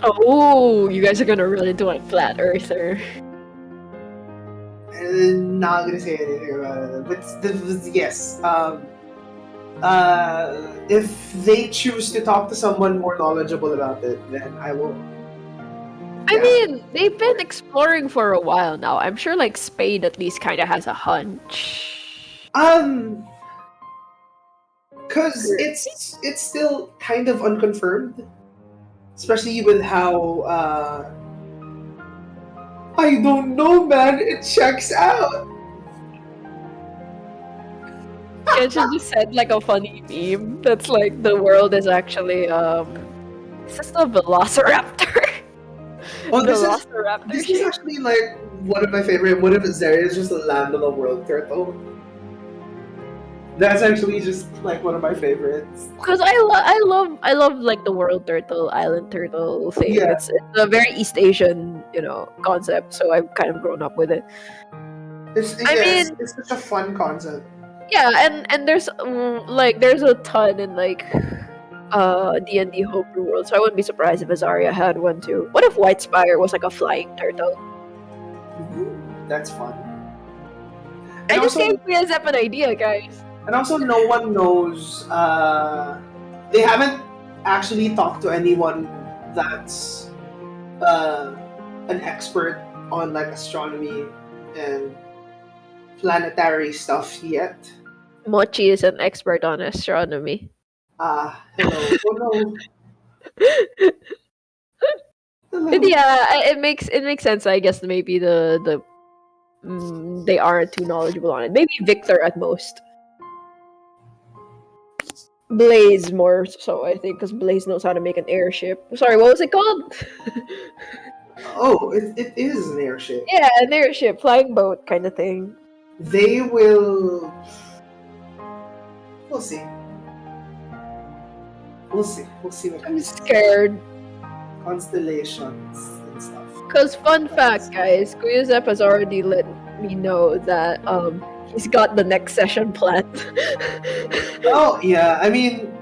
Speaker 1: Oh, you guys are gonna run into a flat earther.
Speaker 2: Not gonna say anything about it, but yes. If they choose to talk to someone more knowledgeable about it, then I will.
Speaker 1: I mean, they've been exploring for a while now. I'm sure like Spade at least kind of has a hunch.
Speaker 2: Because it's still kind of unconfirmed, especially with how I don't know, man. It checks out.
Speaker 1: Kenshin just said like a funny meme that's like the world is actually is this the Velociraptor?
Speaker 2: Oh, this
Speaker 1: Velociraptor
Speaker 2: is
Speaker 1: shape?
Speaker 2: actually like one of my favorite. One of Azaria's just a land on the world turtle. That's actually just like one of my favorites.
Speaker 1: Because I love like the world turtle, island turtle thing.
Speaker 2: Yeah.
Speaker 1: It's a very East Asian, concept. So I've kind of grown up with it.
Speaker 2: It's such a fun concept.
Speaker 1: Yeah, and there's there's a ton in like D&D homebrew world. So I wouldn't be surprised if Azaria had one too. What if White Spire was like a flying turtle?
Speaker 2: That's fun.
Speaker 1: I just gave Zep an idea, guys.
Speaker 2: And also, no one knows. They haven't actually talked to anyone that's an expert on like astronomy and planetary stuff yet.
Speaker 1: Mochi is an expert on astronomy.
Speaker 2: Hello. Oh no. Hello.
Speaker 1: But yeah, it makes sense. I guess maybe they aren't too knowledgeable on it. Maybe Victor at most. Blaze more so, I think, because Blaze knows how to make an airship. Sorry, what was it called?
Speaker 2: Oh, it is an airship.
Speaker 1: Yeah, an airship, flying boat kind of thing.
Speaker 2: They will. We'll see. We'll see what
Speaker 1: I'm scared.
Speaker 2: Constellations and stuff.
Speaker 1: Because, fun fact, guys, Kuya Zep has already let me know that he's got the next session planned.
Speaker 2: Oh yeah, I mean,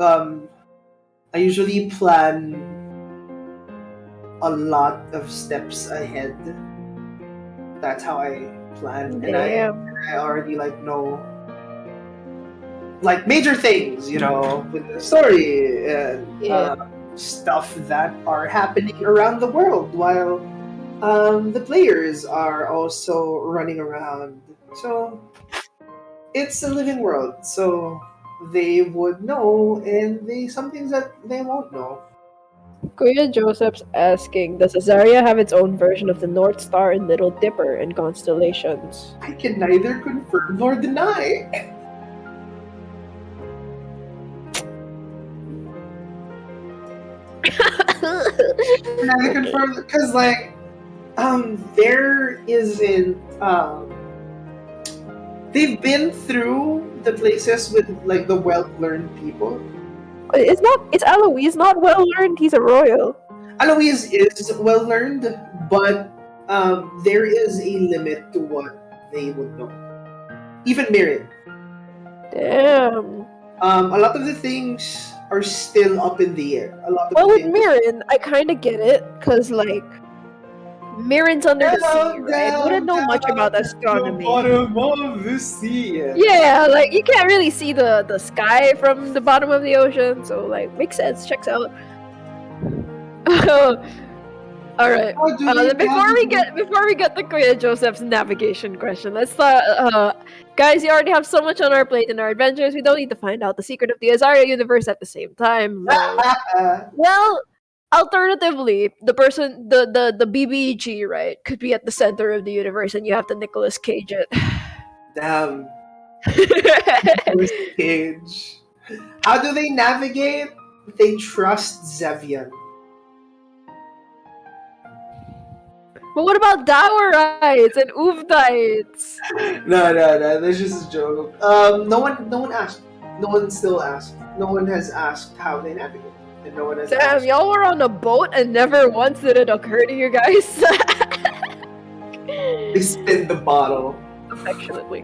Speaker 2: I usually plan a lot of steps ahead. That's how I plan, and I already know major things, with the story and stuff that are happening around the world while the players are also running around. So it's a living world, so they would know, and some things that they won't know.
Speaker 1: Kuya Joseph's asking, does Azaria have its own version of the North Star and Little Dipper and constellations?
Speaker 2: I can neither confirm nor deny. Neither confirm, because there isn't. They've been through the places with the well-learned people.
Speaker 1: It's Alois not well learned. He's a royal.
Speaker 2: Alois is well-learned, but there is a limit to what they would know. Even Miriam.
Speaker 1: Damn.
Speaker 2: A lot of the things are still up in the air.
Speaker 1: With Mirren, I kind of get it, because Mirrors under the sea,
Speaker 2: Down,
Speaker 1: right? Wouldn't
Speaker 2: down,
Speaker 1: know much
Speaker 2: down
Speaker 1: about
Speaker 2: to the
Speaker 1: astronomy.
Speaker 2: bottom of the sea.
Speaker 1: Yeah, like you can't really see the sky from the bottom of the ocean, so like makes sense. Checks out. All right.
Speaker 2: How do they
Speaker 1: Before we get to Kuya Joseph's navigation question, let's start. Guys, you already have so much on our plate in our adventures. We don't need to find out the secret of the Azaria universe at the same time. Lol. Well, alternatively, the BBG, right, could be at the center of the universe, and you have to Nicolas Cage it.
Speaker 2: Damn. Nicolas Cage. How do they navigate? They trust Zevian.
Speaker 1: But what about Dowerites and Uvdites?
Speaker 2: No. That's just a joke. No one asked. No one still asked. No one has asked how they navigate, and no one has
Speaker 1: Damn,
Speaker 2: asked.
Speaker 1: y'all were on a boat and never once did it occur to you guys.
Speaker 2: They spin the bottle.
Speaker 1: Affectionately.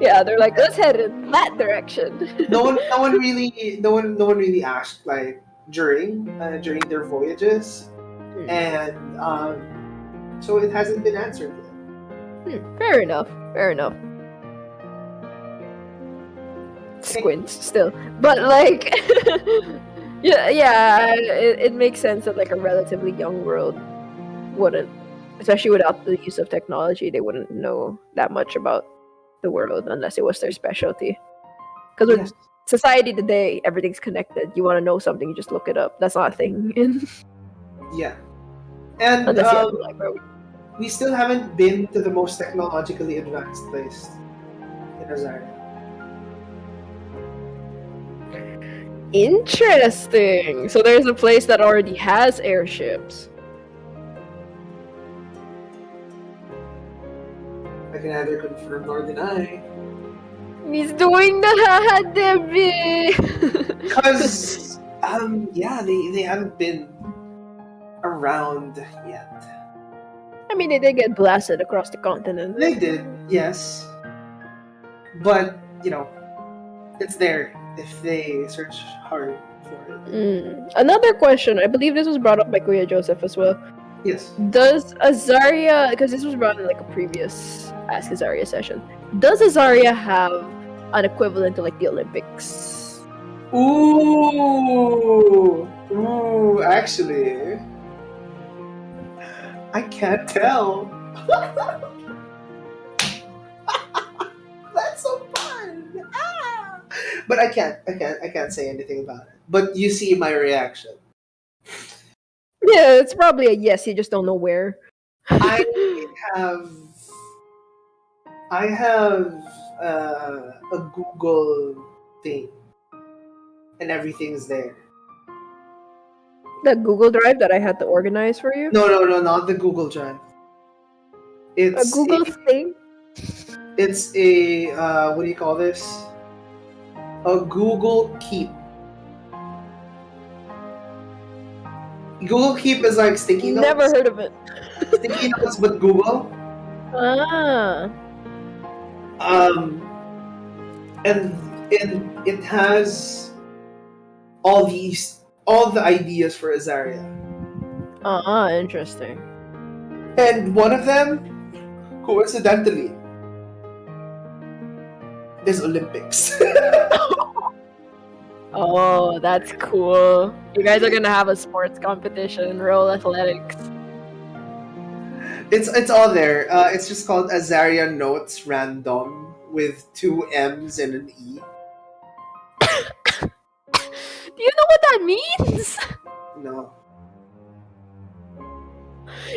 Speaker 1: Yeah, they're like, let's head in that direction.
Speaker 2: No one really asked like during their voyages, and so it hasn't been answered yet.
Speaker 1: Fair enough. Squints still, but like, yeah, it makes sense that like a relatively young world wouldn't, especially without the use of technology, they wouldn't know that much about the world unless it was their specialty. Because with
Speaker 2: Yes.
Speaker 1: society today, everything's connected. You want to know something, you just look it up. That's not a thing in
Speaker 2: Yeah. And
Speaker 1: unless you have a library.
Speaker 2: we still haven't been to the most technologically advanced place in Azaria.
Speaker 1: Interesting. So there's a place that already has airships.
Speaker 2: I can neither confirm nor deny.
Speaker 1: He's doing the haha Debbie.
Speaker 2: Because yeah, they haven't been around yet.
Speaker 1: I mean, they did get blasted across the continent.
Speaker 2: They did, yes. But, you know, it's there if they search hard for it.
Speaker 1: Another question. I believe this was brought up by Kuya Joseph as well.
Speaker 2: Yes.
Speaker 1: Does Azaria, because this was brought in like a previous Ask Azaria session, does Azaria have an equivalent to like the Olympics?
Speaker 2: Ooh, actually, I can't tell. That's so fun. Ah! But I can't say anything about it. But you see my reaction.
Speaker 1: Yeah, it's probably a yes. You just don't know where.
Speaker 2: I have a Google thing, and everything's there.
Speaker 1: The Google Drive that I had to organize for you.
Speaker 2: No, not the Google Drive. It's
Speaker 1: A Google thing.
Speaker 2: It's a what do you call this? A Google Keep. Google Keep is like sticky notes.
Speaker 1: Never heard of it.
Speaker 2: Sticky notes, but Google.
Speaker 1: Ah.
Speaker 2: And it has all the ideas for Azaria.
Speaker 1: Interesting.
Speaker 2: And one of them, coincidentally, is Olympics.
Speaker 1: Oh, that's cool. You guys are gonna have a sports competition, roll athletics.
Speaker 2: It's all there. It's just called Azaria Notes Random with 2 M's and an E.
Speaker 1: Do you know what that means?
Speaker 2: No.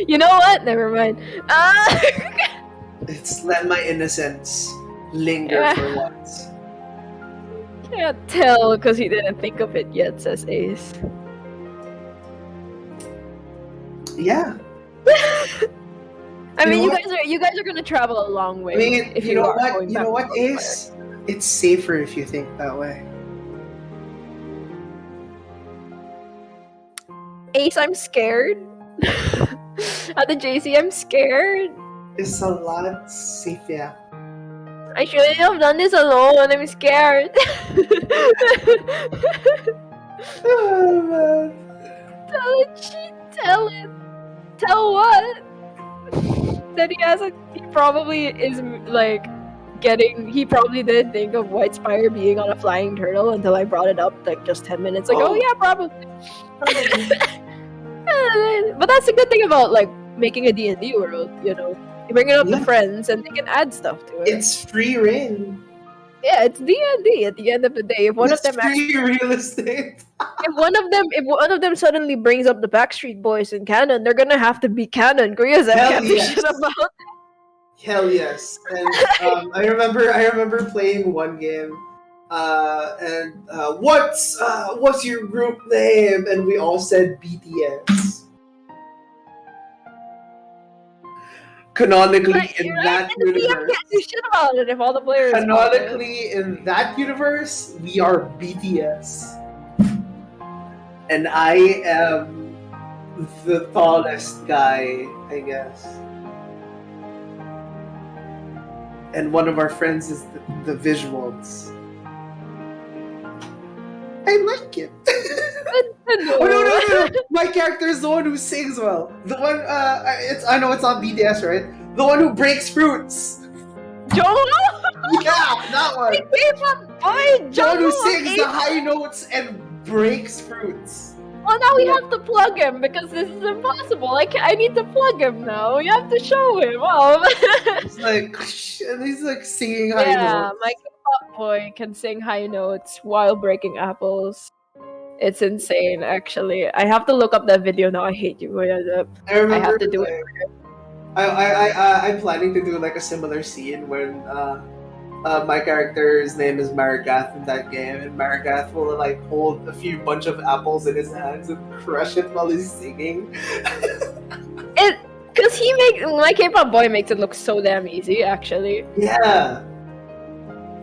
Speaker 1: You know what? Never mind.
Speaker 2: It's let my innocence linger
Speaker 1: Yeah.
Speaker 2: for once.
Speaker 1: Can't tell because he didn't think of it yet, says Ace.
Speaker 2: Yeah.
Speaker 1: I mean,
Speaker 2: know
Speaker 1: you guys are gonna travel a long way.
Speaker 2: I mean,
Speaker 1: if
Speaker 2: you know
Speaker 1: are
Speaker 2: what?
Speaker 1: going
Speaker 2: You
Speaker 1: back
Speaker 2: know
Speaker 1: to
Speaker 2: what,
Speaker 1: Crossfire.
Speaker 2: Ace? It's safer if you think that way.
Speaker 1: Ace, I'm scared. At the JC, I'm scared.
Speaker 2: It's a lot safer.
Speaker 1: I shouldn't have done this alone. I'm scared.
Speaker 2: Oh, man.
Speaker 1: Tell it, she. Tell it. tell what? That he probably is like he probably didn't think of White Spire being on a flying turtle until I brought it up like just 10 minutes ago.
Speaker 2: Oh.
Speaker 1: Yeah, probably.
Speaker 2: Probably.
Speaker 1: But that's a good thing about like making a D&D world, you know. You bring it up to
Speaker 2: Yeah.
Speaker 1: friends and they can add stuff to it.
Speaker 2: It's free reign.
Speaker 1: Yeah, it's D&D at the end of the day. If one
Speaker 2: It's
Speaker 1: of them
Speaker 2: free real estate.
Speaker 1: if one of them suddenly brings up the Backstreet Boys in canon, they're gonna have to be canon. Korea's
Speaker 2: Hell
Speaker 1: can't do
Speaker 2: yes.
Speaker 1: shit about.
Speaker 2: Hell yes. And I remember playing one game, what's your group name? And we all said BTS. Canonically in that
Speaker 1: And the DM
Speaker 2: universe.
Speaker 1: can't do shit about it if all the players.
Speaker 2: Canonically in that universe, we are BTS. And I am the tallest guy, I guess. And one of our friends is the visuals. I like it. Oh no! My character is the one who sings well. The one I know it's not BTS, right? The one who breaks fruits.
Speaker 1: Joel?
Speaker 2: Yeah, that one.
Speaker 1: Boy,
Speaker 2: The one who
Speaker 1: Joel
Speaker 2: sings the high notes and breaks fruits.
Speaker 1: Well, now we have to plug him because this is impossible. I need to plug him now. You have to show him. Oh.
Speaker 2: It's like, and he's like singing high notes.
Speaker 1: My K-pop boy can sing high notes while breaking apples. It's insane, actually. I have to look up that video now. I hate you.
Speaker 2: I remember.
Speaker 1: I have to do it.
Speaker 2: I'm planning to do like a similar scene when my character's name is Maragath in that game, and Maragath will like hold a few bunch of apples in his hands and crush it while he's singing.
Speaker 1: Cause my K-pop boy makes it look so damn easy, actually.
Speaker 2: Yeah.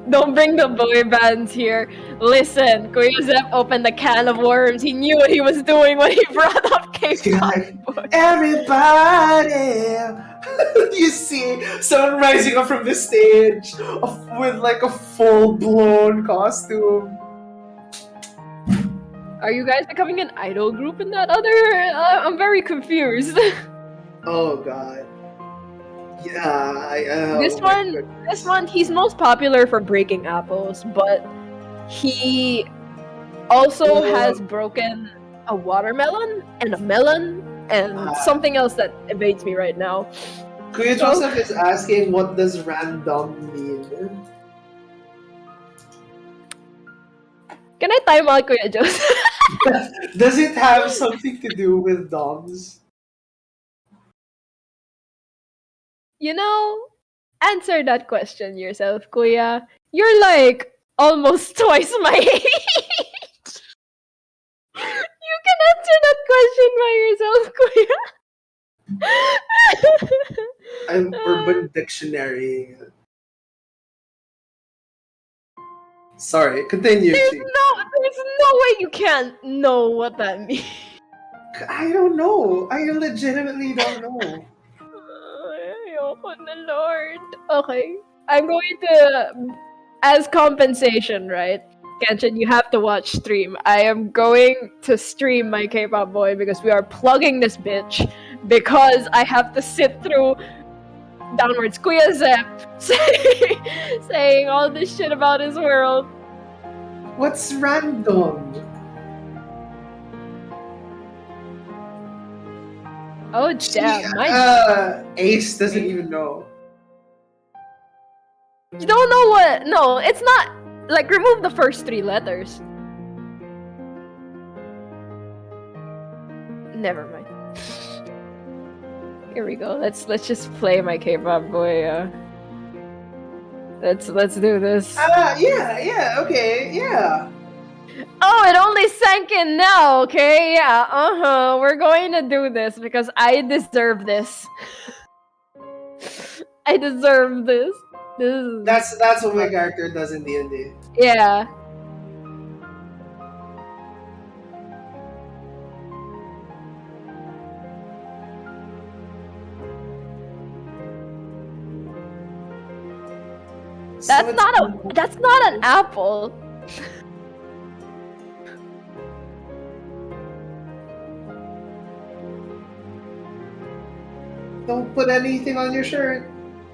Speaker 1: Don't bring the boy bands here. Listen, Kuya Zep opened a can of worms. He knew what he was doing when he brought up K-pop boy.
Speaker 2: Everybody! You see someone rising up from the stage with like a full-blown costume.
Speaker 1: Are you guys becoming an idol group in that other? I'm very confused.
Speaker 2: Oh god. Yeah,
Speaker 1: this one, he's most popular for breaking apples, but he also has broken a watermelon and a melon and something else that evades me right now.
Speaker 2: Kuya Joseph is asking, what does random mean?
Speaker 1: Can I time out Kuya Joseph?
Speaker 2: Does it have something to do with doms?
Speaker 1: You know, answer that question yourself, Kuya. You're like almost twice my age. You can answer that question by yourself, Kuya.
Speaker 2: I'm Urban Dictionary. Sorry, continue.
Speaker 1: There's no way you can't know what that means.
Speaker 2: I don't know. I legitimately don't know.
Speaker 1: Oh, the Lord. Okay. I'm going to, as compensation, right? Kenshin, you have to watch stream. I am going to stream my K-pop boy because we are plugging this bitch because I have to sit through downwards Kuya Zep saying all this shit about his world.
Speaker 2: What's random?
Speaker 1: Oh damn!
Speaker 2: Ace doesn't even know.
Speaker 1: You don't know what? No, it's not. Like, remove the first 3 letters. Never mind. Here we go. Let's just play my K-pop boy. Let's do this.
Speaker 2: Yeah, okay, yeah.
Speaker 1: Oh, it only sank in now, okay? Yeah, we're going to do this because I deserve this. I deserve this.
Speaker 2: That's what my character does in D&D.
Speaker 1: Yeah. That's not an apple.
Speaker 2: don't put anything on your shirt.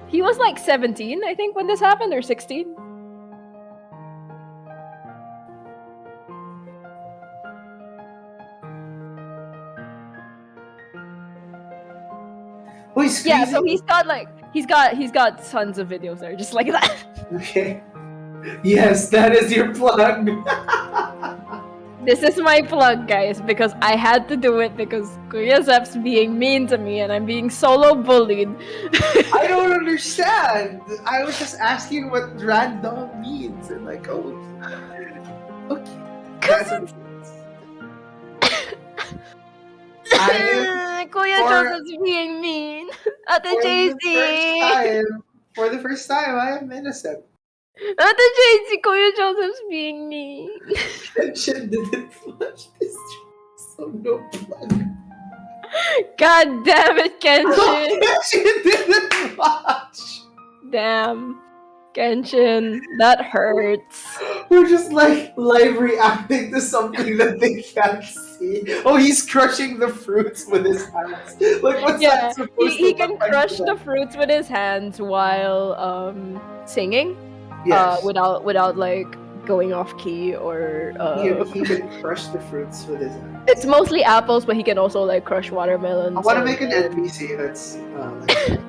Speaker 1: He was like 17, I think, when this happened, or 16.
Speaker 2: Oh, he's
Speaker 1: Yeah, so
Speaker 2: squeezing.
Speaker 1: he's got tons of videos there, just like that.
Speaker 2: Okay. Yes, that is your plug.
Speaker 1: This is my plug, guys, because I had to do it because Kuya Zep's being mean to me and I'm being solo bullied.
Speaker 2: I don't understand. I was just asking what random means, and like, oh, okay. That's
Speaker 1: Kuya Joseph's being mean. Ate JC!
Speaker 2: For the first time, I am innocent.
Speaker 1: Ate JC, Kuya Joseph's being mean.
Speaker 2: Kenshin didn't flush this so no plug.
Speaker 1: God damn it, Kenshin!
Speaker 2: Kenshin didn't flush!
Speaker 1: Damn. Kenshin, that hurts.
Speaker 2: We're just like live reacting to something that they can't see. Oh, he's crushing the fruits with his hands. Like, what's that supposed
Speaker 1: he
Speaker 2: to
Speaker 1: can
Speaker 2: look like
Speaker 1: crush
Speaker 2: to
Speaker 1: the
Speaker 2: them?
Speaker 1: fruits with his hands while singing.
Speaker 2: Yes.
Speaker 1: Without like going off key or
Speaker 2: He can crush the fruits with his hands.
Speaker 1: It's mostly apples, but he can also like crush watermelons.
Speaker 2: I want to make an NPC that's like,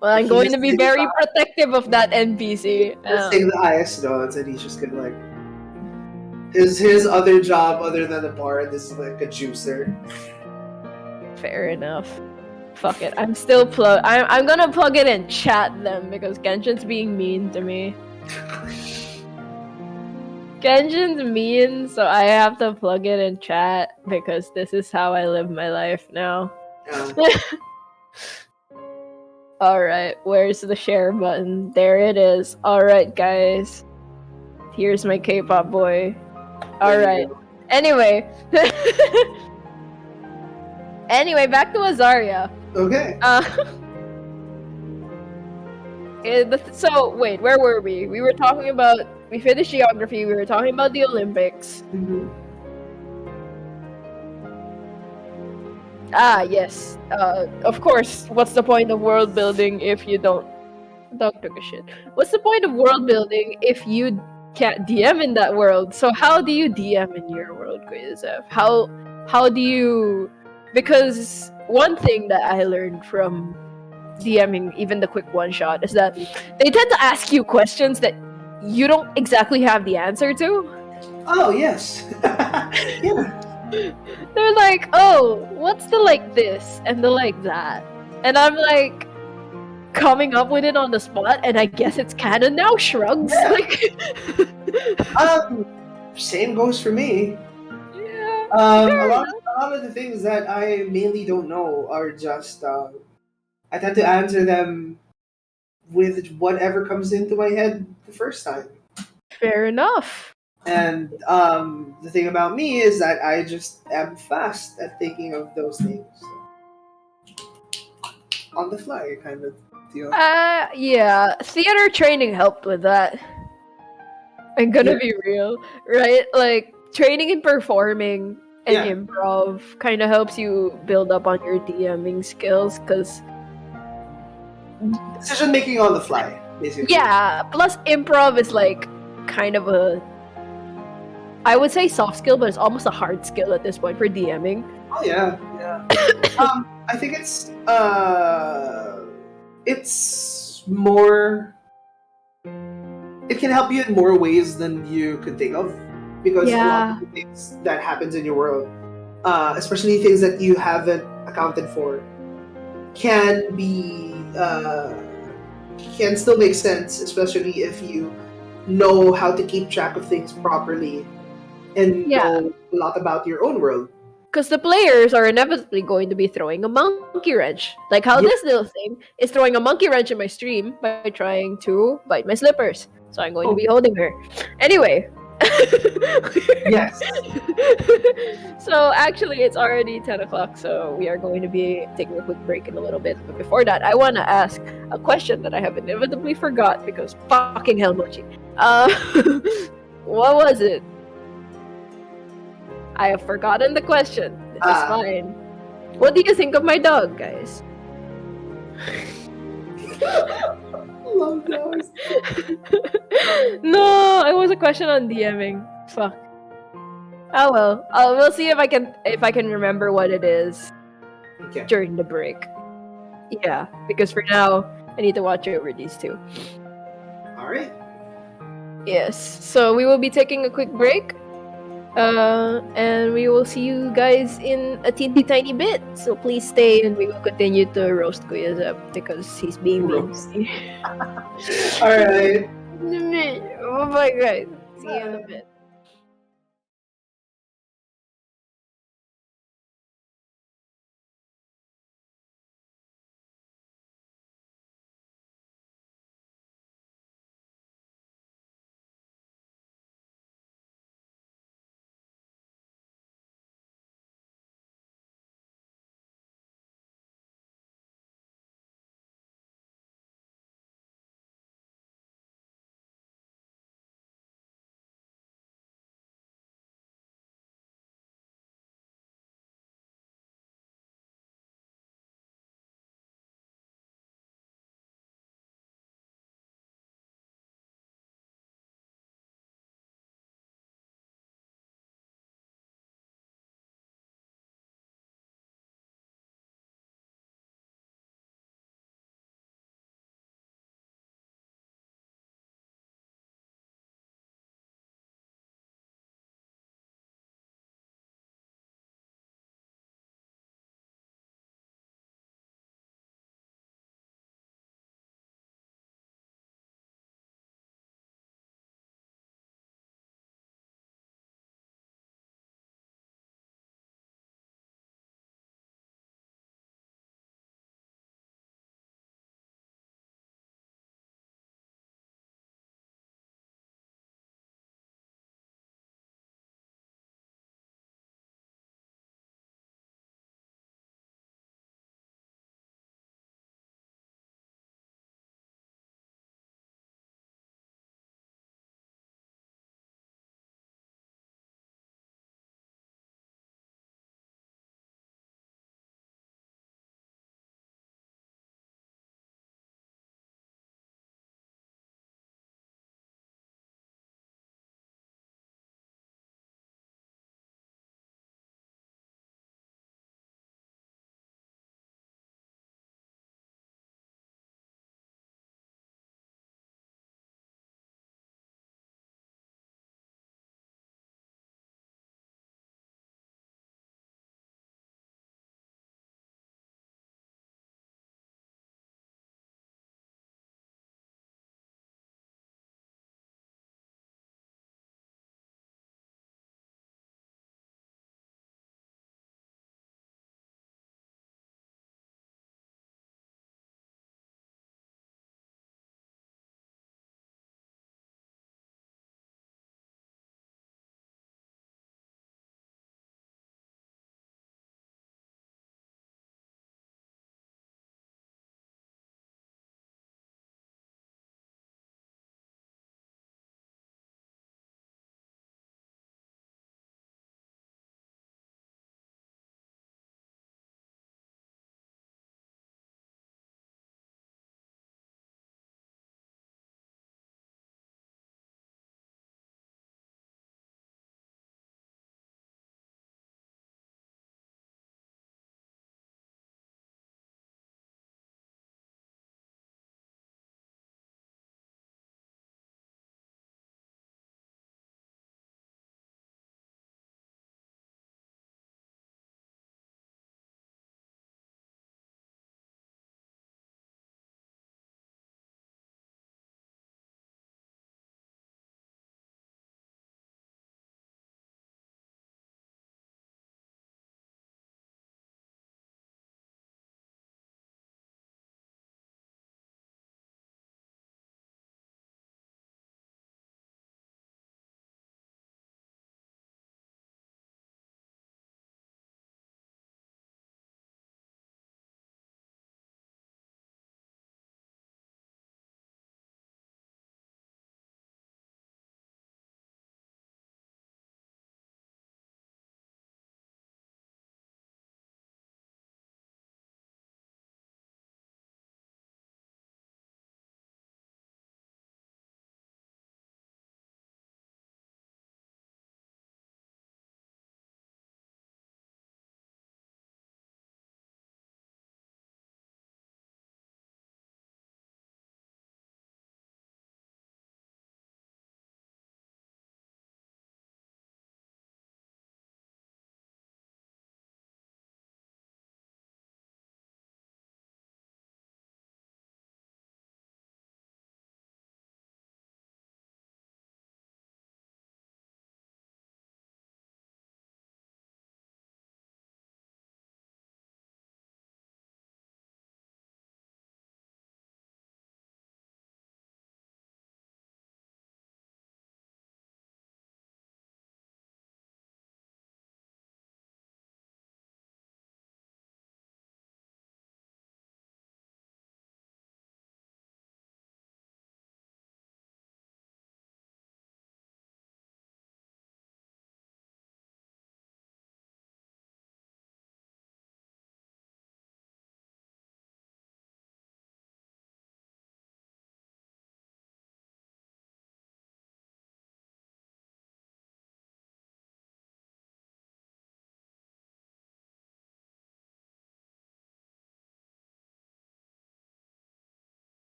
Speaker 1: well, I'm
Speaker 2: he
Speaker 1: going
Speaker 2: just
Speaker 1: to be
Speaker 2: sings
Speaker 1: very
Speaker 2: the-
Speaker 1: protective of that NPC.
Speaker 2: Just sing the highest notes, and he's just gonna like his other job other than a bard is like a juicer.
Speaker 1: Fair enough. Fuck it. I'm still I'm gonna plug it in chat then because Genshin's being mean to me. Genshin's mean, so I have to plug it in chat because this is how I live my life now.
Speaker 2: Yeah.
Speaker 1: Alright, where's the share button? There it is. Alright, guys. Here's my K-pop boy. Alright. Anyway. Anyway, back to Azaria.
Speaker 2: Okay.
Speaker 1: So, wait, where were we? We were talking about... We finished geography, we were talking about the Olympics.
Speaker 2: Mm-hmm.
Speaker 1: Ah, yes. Of course, what's the point of world building if you don't... Dog took a shit. What's the point of world building if you can't DM in that world? So how do you DM in your world, Quizef? How do you... Because one thing that I learned from DMing, even the quick one-shot, is that they tend to ask you questions that you don't exactly have the answer to.
Speaker 2: Oh yes. Yeah.
Speaker 1: They're like, oh, what's the like this and the like that? And I'm like coming up with it on the spot, and I guess it's canon now, shrugs.
Speaker 2: Yeah.
Speaker 1: Like
Speaker 2: Same goes for me.
Speaker 1: yeah.
Speaker 2: A lot of the things that I mainly don't know are just I tend to answer them with whatever comes into my head the first time.
Speaker 1: Fair enough.
Speaker 2: And the thing about me is that I just am fast at thinking of those things. On the fly, kind of deal.
Speaker 1: Yeah. Theater training helped with that. I'm gonna be real, right? Like training and performing and
Speaker 2: Yeah.
Speaker 1: improv kind of helps you build up on your DMing skills, because
Speaker 2: Decision making on the fly, basically.
Speaker 1: yeah. Plus, improv is like kind of a, I would say soft skill, but it's almost a hard skill at this point for DMing.
Speaker 2: Oh yeah, yeah. I think it's more. It can help you in more ways than you could think of, because a lot of the things that happens in your world, especially things that you haven't accounted for, can be can still make sense, especially if you know how to keep track of things properly and know a lot about your own world.
Speaker 1: Because the players are inevitably going to be throwing a monkey wrench. Like how this little thing is throwing a monkey wrench in my stream by trying to bite my slippers. So I'm going to be holding her. Anyway.
Speaker 2: Yes.
Speaker 1: So actually it's already 10 o'clock, so we are going to be taking a quick break in a little bit. But before that, I want to ask a question that I have inevitably forgot because fucking hell, Mochi. What was it? I have forgotten the question. This is fine. What do you think of my dog, guys?
Speaker 2: Love dogs.
Speaker 1: No, it was a question on DMing. Fuck. Oh well. We'll see if I can remember what it is
Speaker 2: Okay.
Speaker 1: during the break. Yeah, because for now I need to watch over these two.
Speaker 2: All right.
Speaker 1: Yes. So we will be taking a quick break. And we will see you guys in a teeny tiny bit. So please stay and we will continue to roast Kuya Zep because he's being mean to
Speaker 2: Roast.
Speaker 1: me.
Speaker 2: All right.
Speaker 1: Oh my god. See you in a
Speaker 2: Bye.
Speaker 1: bit.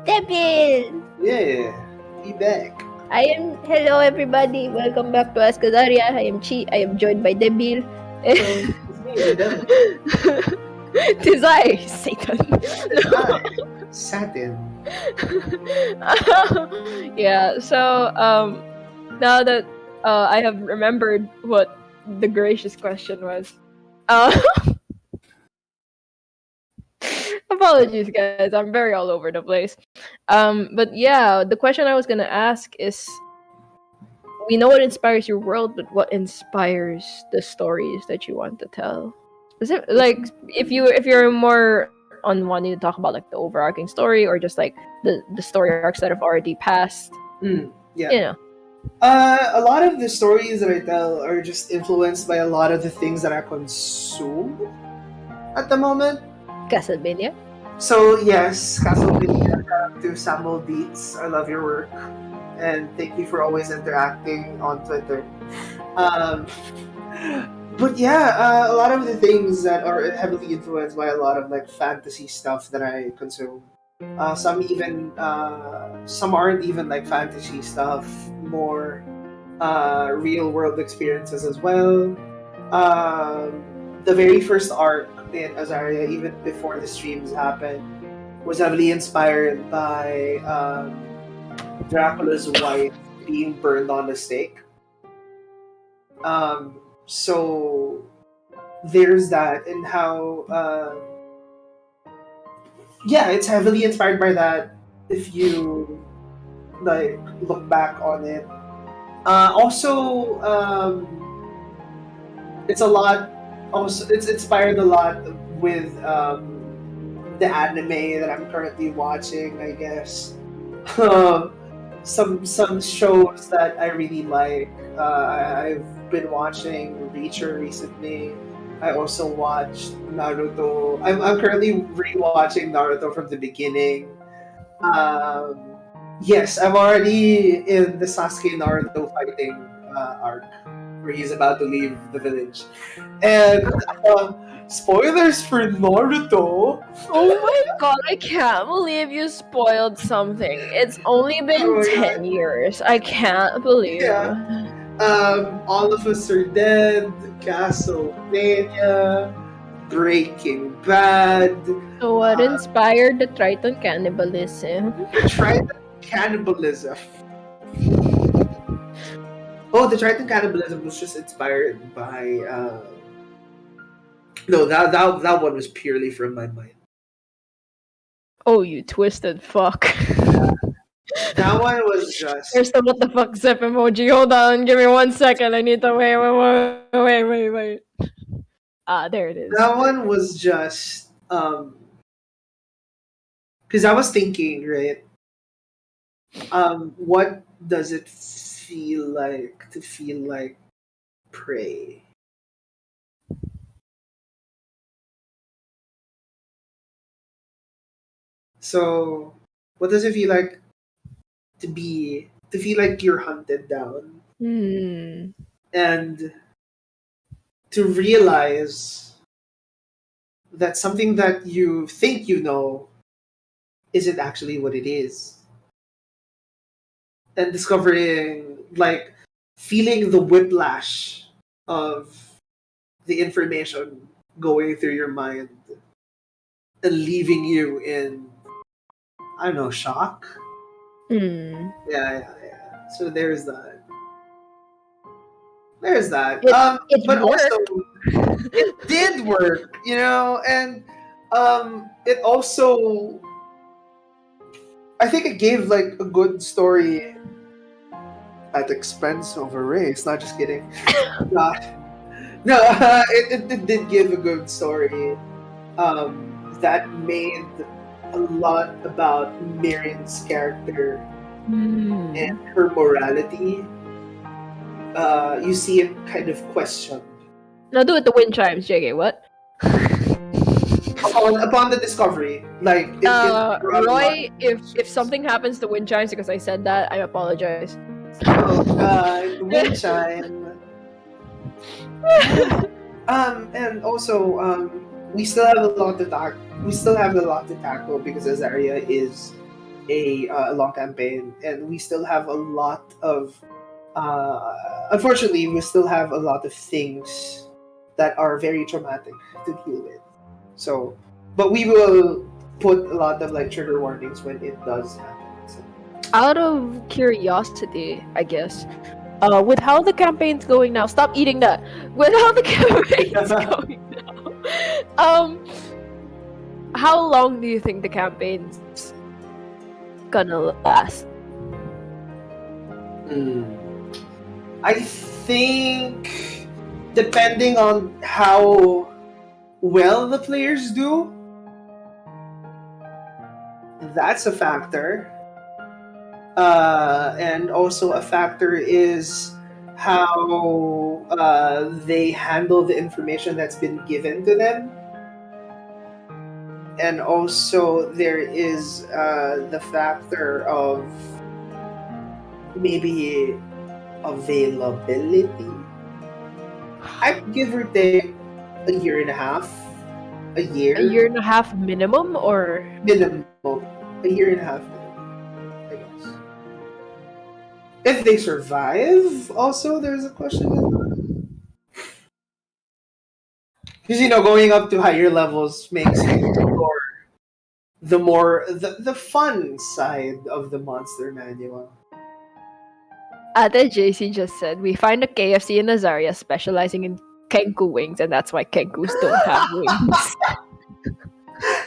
Speaker 1: Devil!
Speaker 2: Yeah, be back.
Speaker 1: Hello everybody, welcome back to Ask Azaria. I am Chi, I am joined by Devil.
Speaker 2: Hello, it's me, the devil.
Speaker 1: Tis I, Satan.
Speaker 2: It's I, Satin.
Speaker 1: Yeah, so now that I have remembered what the gracious question was. Uh, apologies guys, I'm very all over the place. But yeah, the question I was gonna ask is, we know what inspires your world, but what inspires the stories that you want to tell? Like if you're more on wanting to talk about like the overarching story, or just like the story arcs that have already passed,
Speaker 2: Yeah.
Speaker 1: you know.
Speaker 2: A lot of the stories that I tell are just influenced by a lot of the things that I consume at the moment.
Speaker 1: Castlevania.
Speaker 2: So yes, Castlevania, to Samuel Dietz. I love your work, and thank you for always interacting on Twitter. Um, but yeah, a lot of the things that are heavily influenced by a lot of like fantasy stuff that I consume. Some aren't even like fantasy stuff, more real world experiences as well. The very first arc in Azaria, even before the streams happened, was heavily inspired by Dracula's wife being burned on the stake. So there's that, and how yeah, it's heavily inspired by that. If you like look back on it, also it's a lot. Also, it's inspired a lot with the anime that I'm currently watching. I guess um, some shows that I really like. I've been watching Reacher recently. I also watched Naruto. I'm currently rewatching Naruto from the beginning. Um, yes, I'm already in the Sasuke Naruto fighting arc where he's about to leave the village. And spoilers for Naruto.
Speaker 1: Oh my god, I can't believe you spoiled something. It's only been
Speaker 2: Oh my
Speaker 1: 10
Speaker 2: god.
Speaker 1: years. I can't believe.
Speaker 2: Yeah. All of Us Are Dead, Castlevania, Breaking Bad,
Speaker 1: So what inspired the Triton cannibalism?
Speaker 2: the Triton Cannibalism. Oh, the Triton Cannibalism was just inspired by. No, that one was purely from my mind.
Speaker 1: Oh, you twisted fuck.
Speaker 2: That one was just.
Speaker 1: There's the what the fuck zip emoji. Hold on, give me 1 second. I need to wait. Ah, there it is.
Speaker 2: That one was just. Because I was thinking, right? What does it feel like to feel like prey? So, what does it feel like to feel like you're hunted down and to realize that something that you think you know isn't actually what it is, and discovering like feeling the whiplash of the information going through your mind and leaving you in, I don't know, shock. Yeah. So there's that. There's that.
Speaker 1: It
Speaker 2: But
Speaker 1: worked.
Speaker 2: also it did work, and it also, I think it gave like a good story at the expense of a race. Not just kidding. Not, no, it did give a good story that made a lot about Miriam's character and her morality. You see it kind of questioned.
Speaker 1: Now do it the wind chimes, JK. What?
Speaker 2: Upon the discovery, like
Speaker 1: Roy, if something happens to wind chimes because I said that, I apologize.
Speaker 2: Oh god, wind chime. And also, we still have a lot to talk. We still have a lot to tackle because Azaria is a long campaign, and we still have a lot of. Unfortunately, we still have a lot of things that are very traumatic to deal with. So, but we will put a lot of like trigger warnings when it does happen. So.
Speaker 1: Out of curiosity, I guess, with how the campaign's going now, stop eating that. With how the campaign's going now, how long do you think the campaign's gonna last?
Speaker 2: I think depending on how well the players do, that's a factor. And also a factor is how they handle the information that's been given to them. And also there is the factor of maybe availability. I'd give or take a year and a half, a year.
Speaker 1: A year and a half minimum, or
Speaker 2: Minimum. A year and a half minimum, I guess. If they survive, also there's a question. Because going up to higher levels makes you explore the fun side of the monster manual.
Speaker 1: Ate JC just said we find a KFC in Azaria specializing in Kenku wings, and that's why Kenkus don't have wings.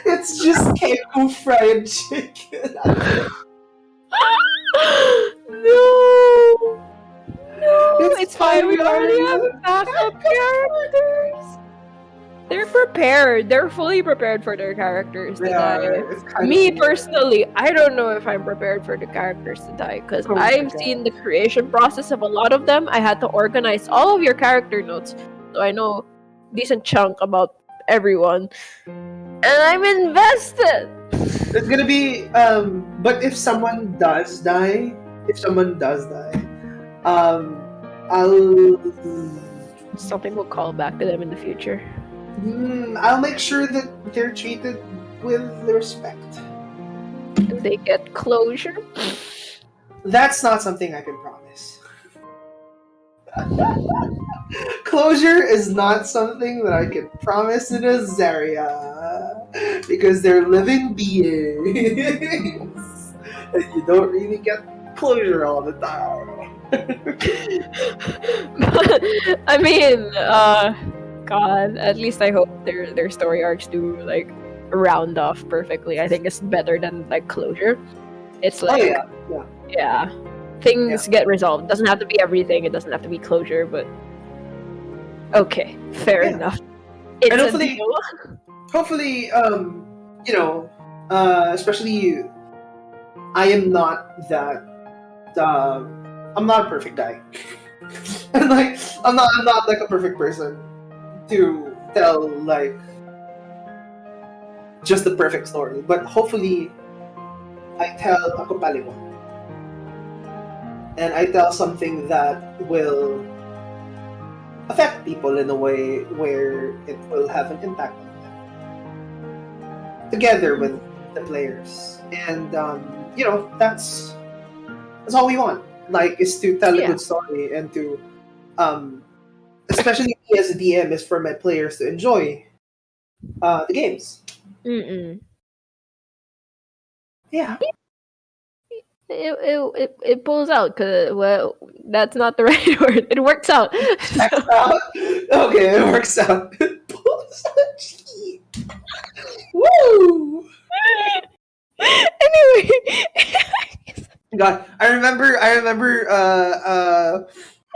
Speaker 2: It's just Keiko fried chicken.
Speaker 1: No, it's fine. We
Speaker 2: we
Speaker 1: already have backup characters. They're prepared. They're fully prepared for their characters to die. Me personally, I don't know if I'm prepared for the characters to die because I've seen the creation process of a lot of them. I had to organize all of your character notes, so I know a decent chunk about everyone, and I'm invested.
Speaker 2: It's gonna be but if someone does die, I'll
Speaker 1: Something will call back to them in the future.
Speaker 2: I'll make sure that they're treated with respect.
Speaker 1: Do they get closure?
Speaker 2: That's not something I can promise. Closure is not something that I can promise in Azaria because they're living beings and you don't really get closure all the time.
Speaker 1: I mean, God, at least I hope their story arcs do like round off perfectly. I think it's better than like closure. It's like yeah. Things get resolved. It doesn't have to be everything. It doesn't have to be closure, but okay, fair enough. It's
Speaker 2: and
Speaker 1: a deal.
Speaker 2: hopefully, especially I am not that. I'm not a perfect guy. And like I'm not like a perfect person to tell like just the perfect story, but hopefully I tell a compelling one. And I tell something that will affect people in a way where it will have an impact on them. Together with the players. And that's all we want. Like is to tell a good story and to especially me as a DM is for my players to enjoy the games. Yeah.
Speaker 1: It pulls out because that's not the right word. It works out.
Speaker 2: Out? Okay, it works out. It pulls out. Woo!
Speaker 1: Anyway,
Speaker 2: God, I remember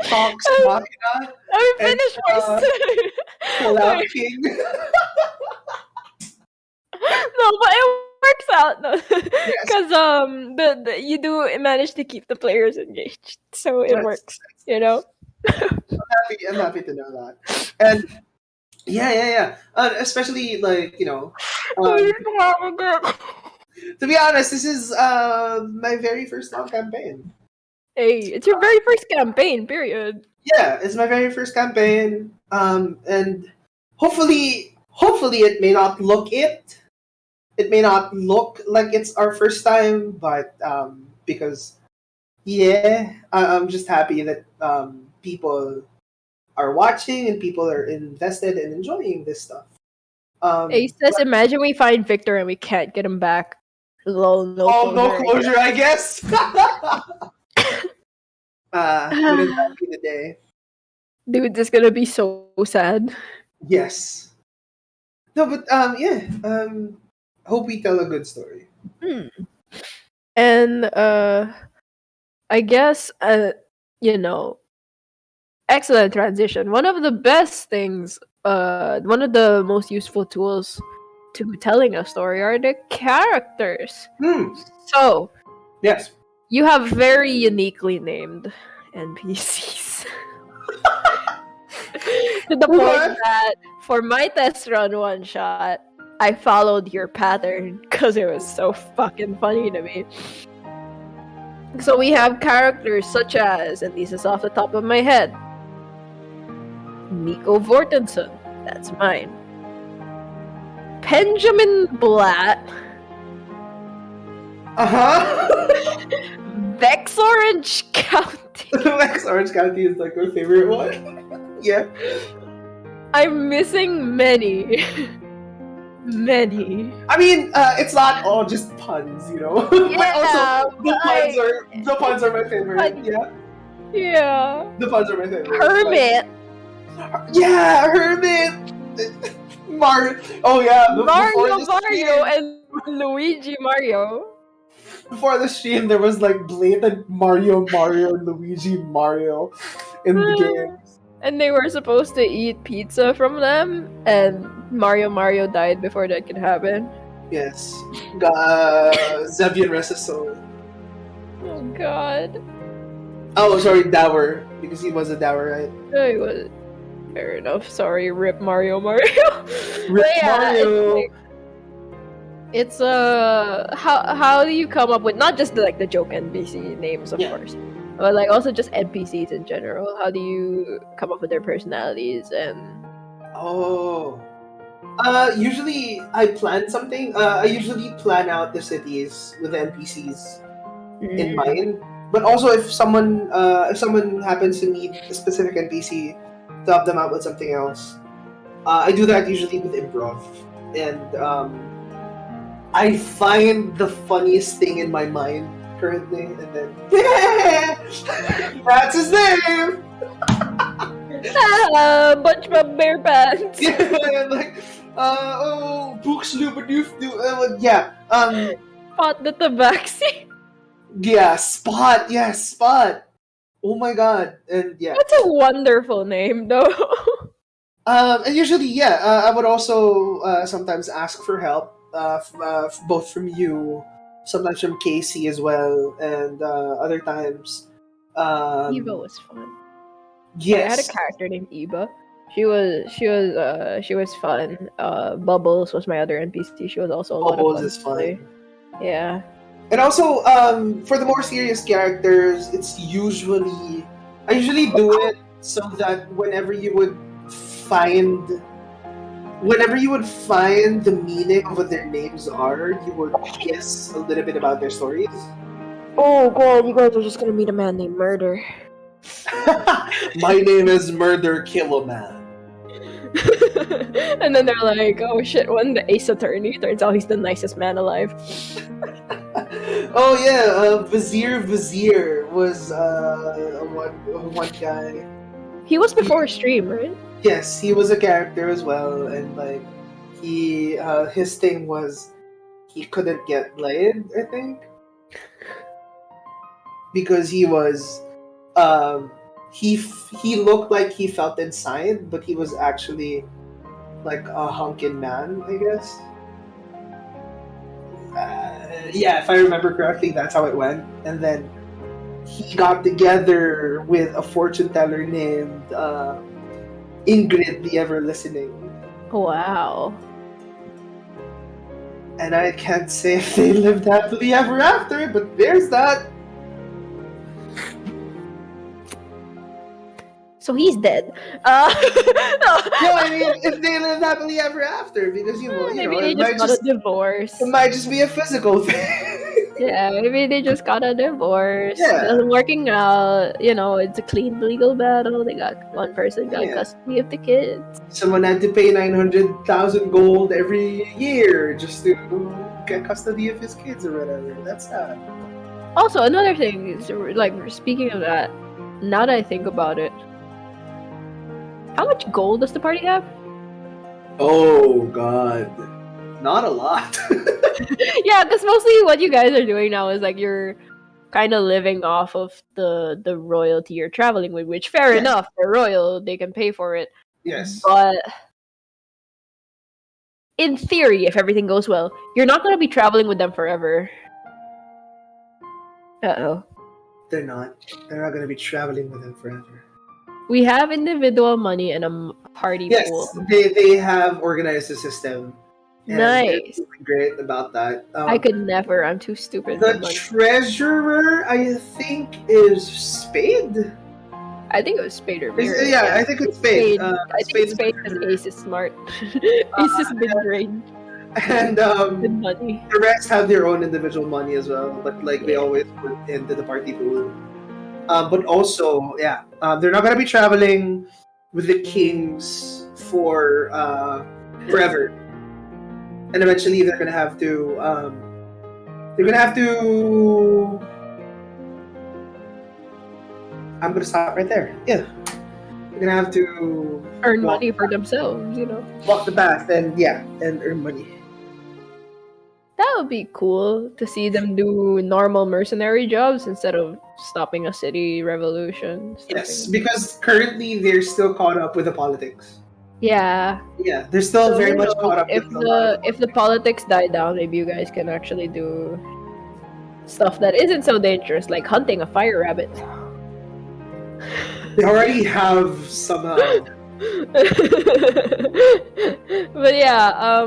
Speaker 2: Fox Machina.
Speaker 1: I'm finished my
Speaker 2: Fallout King.
Speaker 1: No, but it works out because you do manage to keep the players engaged, so it works.
Speaker 2: I'm happy to know that. And yeah. Especially like to be honest, this is my very first long campaign.
Speaker 1: Hey, it's your very first campaign, period.
Speaker 2: Yeah, it's my very first campaign. And hopefully Hopefully, it may not look it. It may not look like it's our first time, but because yeah, I'm just happy that people are watching and people are invested and enjoying this stuff.
Speaker 1: Ace says, imagine we find Victor and we can't get him back. Lol, no
Speaker 2: Oh, no
Speaker 1: closure.
Speaker 2: closure, I guess. Wouldn't that be the day?
Speaker 1: Dude, this is gonna be so sad.
Speaker 2: Yes. No, but yeah. Hope we tell a good story.
Speaker 1: And I guess you know, excellent transition. One of the best things, one of the most useful tools to telling a story are the characters. So
Speaker 2: Yes.
Speaker 1: you have very uniquely named NPCs. To the point that for my test run one shot, I followed your pattern because it was so fucking funny to me. So we have characters such as, and this is off the top of my head, Nico Vortenson, that's mine. Benjamin Blatt. Vex Orange County.
Speaker 2: Vex Orange County is like my favorite one. Yeah.
Speaker 1: I'm missing many. Many.
Speaker 2: I mean, it's not all just puns, you know.
Speaker 1: Yeah,
Speaker 2: but also the puns are my favorite. Yeah.
Speaker 1: Yeah.
Speaker 2: The puns are my favorite.
Speaker 1: Hermit.
Speaker 2: Yeah, Hermit. Mario. Oh yeah.
Speaker 1: Mario and Luigi Mario.
Speaker 2: Before the stream, there was like blatant Mario, Luigi, Mario in the game.
Speaker 1: And they were supposed to eat pizza from them, and Mario died before that could happen.
Speaker 2: Yes. Zevian rest his soul.
Speaker 1: Oh god.
Speaker 2: Oh, sorry, Dower. Because he was a Dower, right?
Speaker 1: Yeah, he was. Fair enough. Sorry, rip Mario.
Speaker 2: Rip Mario!
Speaker 1: It's how do you come up with not just the joke NPC names, of course, but like also just NPCs in general? How do you come up with their personalities and?
Speaker 2: Usually I plan something. I usually plan out the cities with the NPCs in mind. But also, if someone happens to need a specific NPC to help them out with something else, I do that usually with improv, and I find the funniest thing in my mind currently, and then that's his name.
Speaker 1: Bunch of bear pants.
Speaker 2: Like, books yeah.
Speaker 1: Spot the tabaxi.
Speaker 2: Yeah, Spot. Yeah, Spot. Oh my god, and yeah.
Speaker 1: That's a wonderful name, though.
Speaker 2: And usually, yeah, I would also sometimes ask for help, both from you, sometimes from Casey as well, and other times.
Speaker 1: Eva was fun.
Speaker 2: Yes,
Speaker 1: I had a character named Eva. She was fun. Bubbles was my other NPC. She was also a lot of fun.
Speaker 2: Bubbles is fun.
Speaker 1: Yeah.
Speaker 2: And also, for the more serious characters, it's I usually do it so that whenever you would find the meaning of what their names are, you would guess a little bit about their stories.
Speaker 1: Oh god, you guys are just gonna meet a man named Murder.
Speaker 2: My name is Murder Kiloman.
Speaker 1: And then they're like, oh shit, one the ace attorney. Turns out he's the nicest man alive.
Speaker 2: Oh yeah, Vizier was one guy.
Speaker 1: He was before stream, right?
Speaker 2: Yes, he was a character as well, and like his thing was he couldn't get laid, I think, because he was he looked like he felt inside, but he was actually like a hunkin' man, I guess. Yeah, if I remember correctly, that's how it went. And then he got together with a fortune teller named Ingrid, the Ever Listening.
Speaker 1: Wow.
Speaker 2: And I can't say if they lived happily ever after, but there's that.
Speaker 1: So he's dead.
Speaker 2: No, I mean, if they live happily ever after, because
Speaker 1: Maybe they just got a divorce.
Speaker 2: it might just be a physical thing.
Speaker 1: Yeah, maybe they just got a divorce. It
Speaker 2: Yeah,
Speaker 1: wasn't working out. It's a clean legal battle. One person got
Speaker 2: yeah.
Speaker 1: custody of the kids.
Speaker 2: Someone had to pay 900,000 gold every year just to get custody of his kids or whatever. That's sad.
Speaker 1: Also, another thing is, like, speaking of that, now that I think about it, how much gold does the party have?
Speaker 2: Oh God, not a lot.
Speaker 1: Yeah, because mostly what you guys are doing now is like you're kind of living off of the royalty you're traveling with, which fair
Speaker 2: Yes.
Speaker 1: enough, they're royal, they can pay for it.
Speaker 2: Yes,
Speaker 1: But in theory, if everything goes well, you're not going to be traveling with them forever. Uh-oh.
Speaker 2: they're not. They're not going to be traveling with him forever.
Speaker 1: We have individual money and a party
Speaker 2: Yes,
Speaker 1: pool.
Speaker 2: they have organized a system. And they're
Speaker 1: Nice.
Speaker 2: really great about that.
Speaker 1: I could never. I'm too stupid
Speaker 2: The
Speaker 1: for money.
Speaker 2: treasurer, I think, is Spade.
Speaker 1: I think it was Spade or Mirror.
Speaker 2: Yeah, I think it's Spade.
Speaker 1: I think it's Spade because Ace is smart. Ace is big brain.
Speaker 2: And
Speaker 1: Good money.
Speaker 2: the rest have their own individual money as well, but like they
Speaker 1: Yeah.
Speaker 2: always put into the party pool. But also, yeah, they're not gonna be traveling with the kings for forever, and eventually they're gonna have to. They're gonna have to. I'm gonna stop right there. Yeah, they're gonna have to
Speaker 1: Earn
Speaker 2: walk-
Speaker 1: money for themselves,
Speaker 2: walk the path, and earn money.
Speaker 1: That would be cool to see them do normal mercenary jobs instead of stopping a city revolution.
Speaker 2: Yes, because currently they're still caught up with the politics.
Speaker 1: Yeah.
Speaker 2: Yeah, they're still
Speaker 1: So,
Speaker 2: very
Speaker 1: who
Speaker 2: much
Speaker 1: knows,
Speaker 2: caught up
Speaker 1: if
Speaker 2: with a lot of
Speaker 1: the politics die down, maybe you guys can actually do stuff that isn't so dangerous, like hunting a fire rabbit.
Speaker 2: They already have somehow.
Speaker 1: But yeah,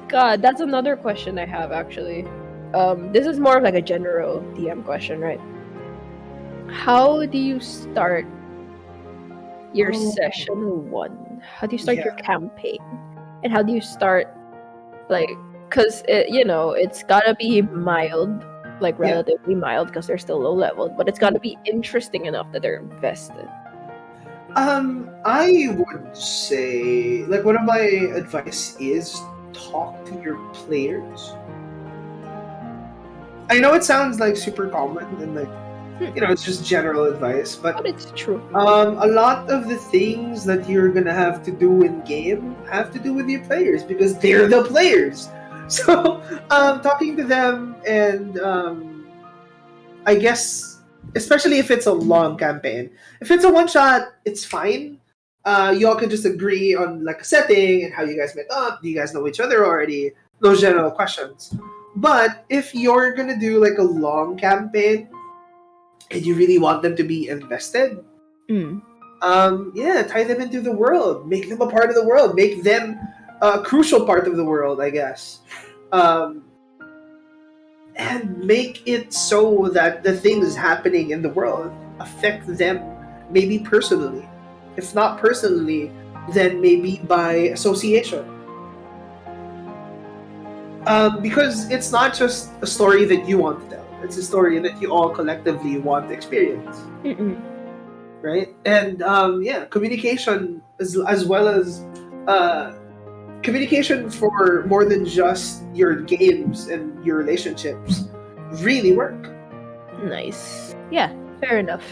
Speaker 1: God, that's another question I have actually. This is more of like a general DM question, right? How do you start your session 1? How do you start your campaign? And how do you start, like, because it's gotta be mild, like relatively mild, because they're still low level, but it's gotta be interesting enough that they're invested.
Speaker 2: I would say, like, one of my advice is talk to your players. I know it sounds like super common and like, it's just general advice, but
Speaker 1: it's true.
Speaker 2: A lot of the things that you're gonna have to do in game have to do with your players because they're the players. So, talking to them and I guess, especially if it's a long campaign, if it's a one shot, it's fine. Y'all can just agree on like a setting and how you guys met up. Do you guys know each other already? Those general questions. But if you're gonna do like a long campaign and you really want them to be invested, tie them into the world, make them a part of the world, make them a crucial part of the world, I guess, and make it so that the things happening in the world affect them, maybe personally. If not personally, then maybe by association. Because it's not just a story that you want to tell. It's a story that you all collectively want to experience. Right? And communication as well as communication for more than just your games and your relationships really work.
Speaker 1: Nice. Yeah, fair enough.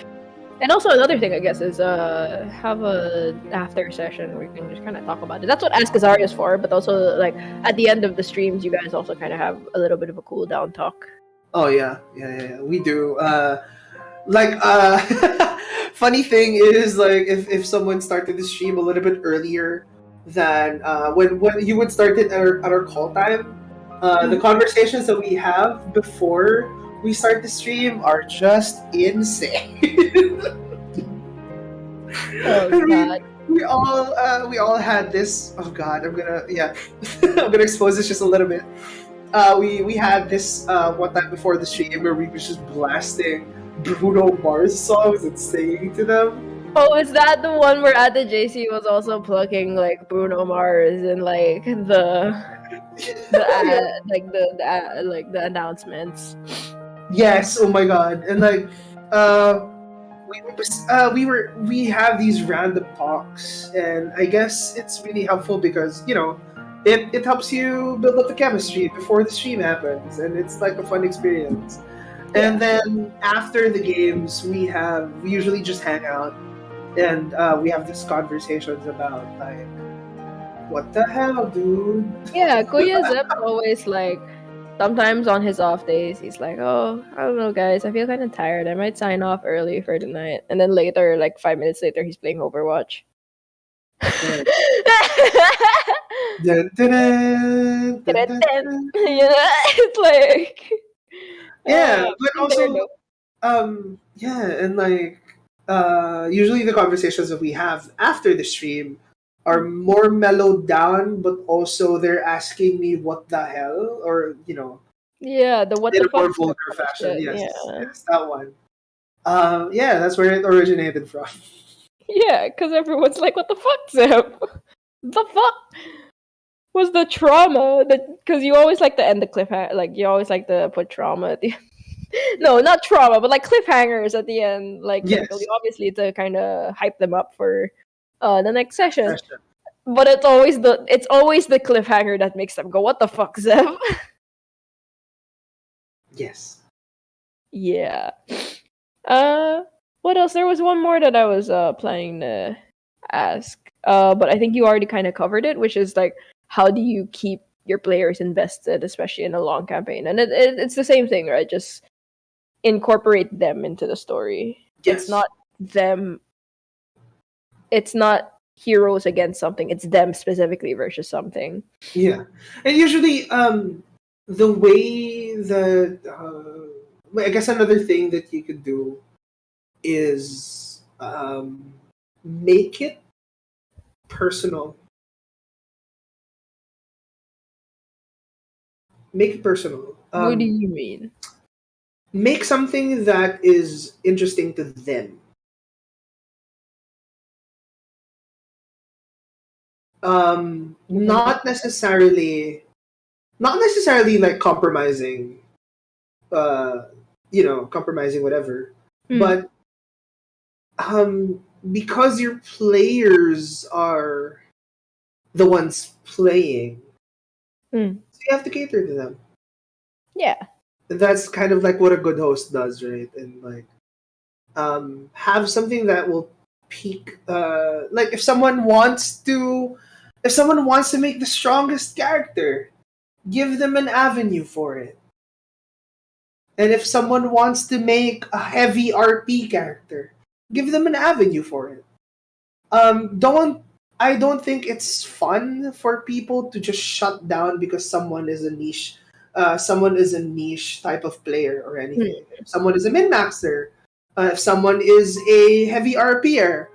Speaker 1: And also another thing, I guess, is have a after session where you can just kind of talk about it. That's what Ask Azaria is for, but also like at the end of the streams, you guys also kind of have a little bit of a cool down talk.
Speaker 2: Oh yeah, we do. Funny thing is, like, if someone started the stream a little bit earlier than when you would start it at our call time, the conversations that we have before we start the stream are just insane.
Speaker 1: Oh God.
Speaker 2: We all had this. Oh God, I'm gonna expose this just a little bit. We had this one time before the stream where we were just blasting Bruno Mars songs and singing to them.
Speaker 1: Oh, is that the one where at the JC was also plugging like Bruno Mars and like the
Speaker 2: Yeah.
Speaker 1: like the announcements?
Speaker 2: Yes. Oh my god. And like, we have these random talks, and I guess it's really helpful because it helps you build up the chemistry before the stream happens, and it's like a fun experience.
Speaker 1: Yeah.
Speaker 2: And then after the games, we usually just hang out, and we have these conversations about like, what the hell, dude?
Speaker 1: Yeah, Kuya Zep's always like sometimes on his off days he's like, "Oh, I don't know guys, I feel kind of tired. I might sign off early for tonight." And then later, like 5 minutes later, he's playing Overwatch.
Speaker 2: Right. Dun, dun, dun, dun, dun, dun.
Speaker 1: It's like
Speaker 2: Yeah, but
Speaker 1: been there
Speaker 2: also,
Speaker 1: though.
Speaker 2: yeah, and like, usually the conversations that we have after the stream are more mellowed down, but also they're asking me what the hell, or
Speaker 1: Yeah, the what
Speaker 2: in
Speaker 1: the
Speaker 2: a
Speaker 1: fuck
Speaker 2: more vulgar fashion.
Speaker 1: question.
Speaker 2: Yes,
Speaker 1: Yeah.
Speaker 2: yes, that one. Yeah, that's where it originated from.
Speaker 1: Yeah, because everyone's like, "What the fuck, Zep? The fuck was the trauma?" Because you always like to end the cliffhanger, like you always like to put trauma at the no, not trauma, but like cliffhangers at the end, like typically,
Speaker 2: Yes,
Speaker 1: obviously to kind of hype them up for the next session.
Speaker 2: session.
Speaker 1: But it's always the cliffhanger that makes them go, "What the fuck, Zep?"
Speaker 2: Yes.
Speaker 1: Yeah. Uh, what else? There was one more that I was planning to ask. But I think you already kind of covered it, which is like, how do you keep your players invested, especially in a long campaign? And it's the same thing, right? Just incorporate them into the story. It's
Speaker 2: Yes.
Speaker 1: not them. It's not heroes against something. It's them specifically versus something.
Speaker 2: Yeah, and usually, the way that I guess another thing that you could do is make it personal. Make it personal.
Speaker 1: What do you mean?
Speaker 2: Make something that is interesting to them. Not necessarily, like compromising, compromising whatever,
Speaker 1: Hmm.
Speaker 2: but because your players are the ones playing,
Speaker 1: Hmm.
Speaker 2: so you have to cater to them.
Speaker 1: Yeah.
Speaker 2: And that's kind of like what a good host does, right? And like, have something that will pique. Like if someone wants to make the strongest character, give them an avenue for it. And if someone wants to make a heavy RP character, give them an avenue for it. Don't I don't think it's fun for people to just shut down because someone is a niche type of player or
Speaker 1: Hmm.
Speaker 2: anything. If someone is a min maxer, if someone is a heavy RPer,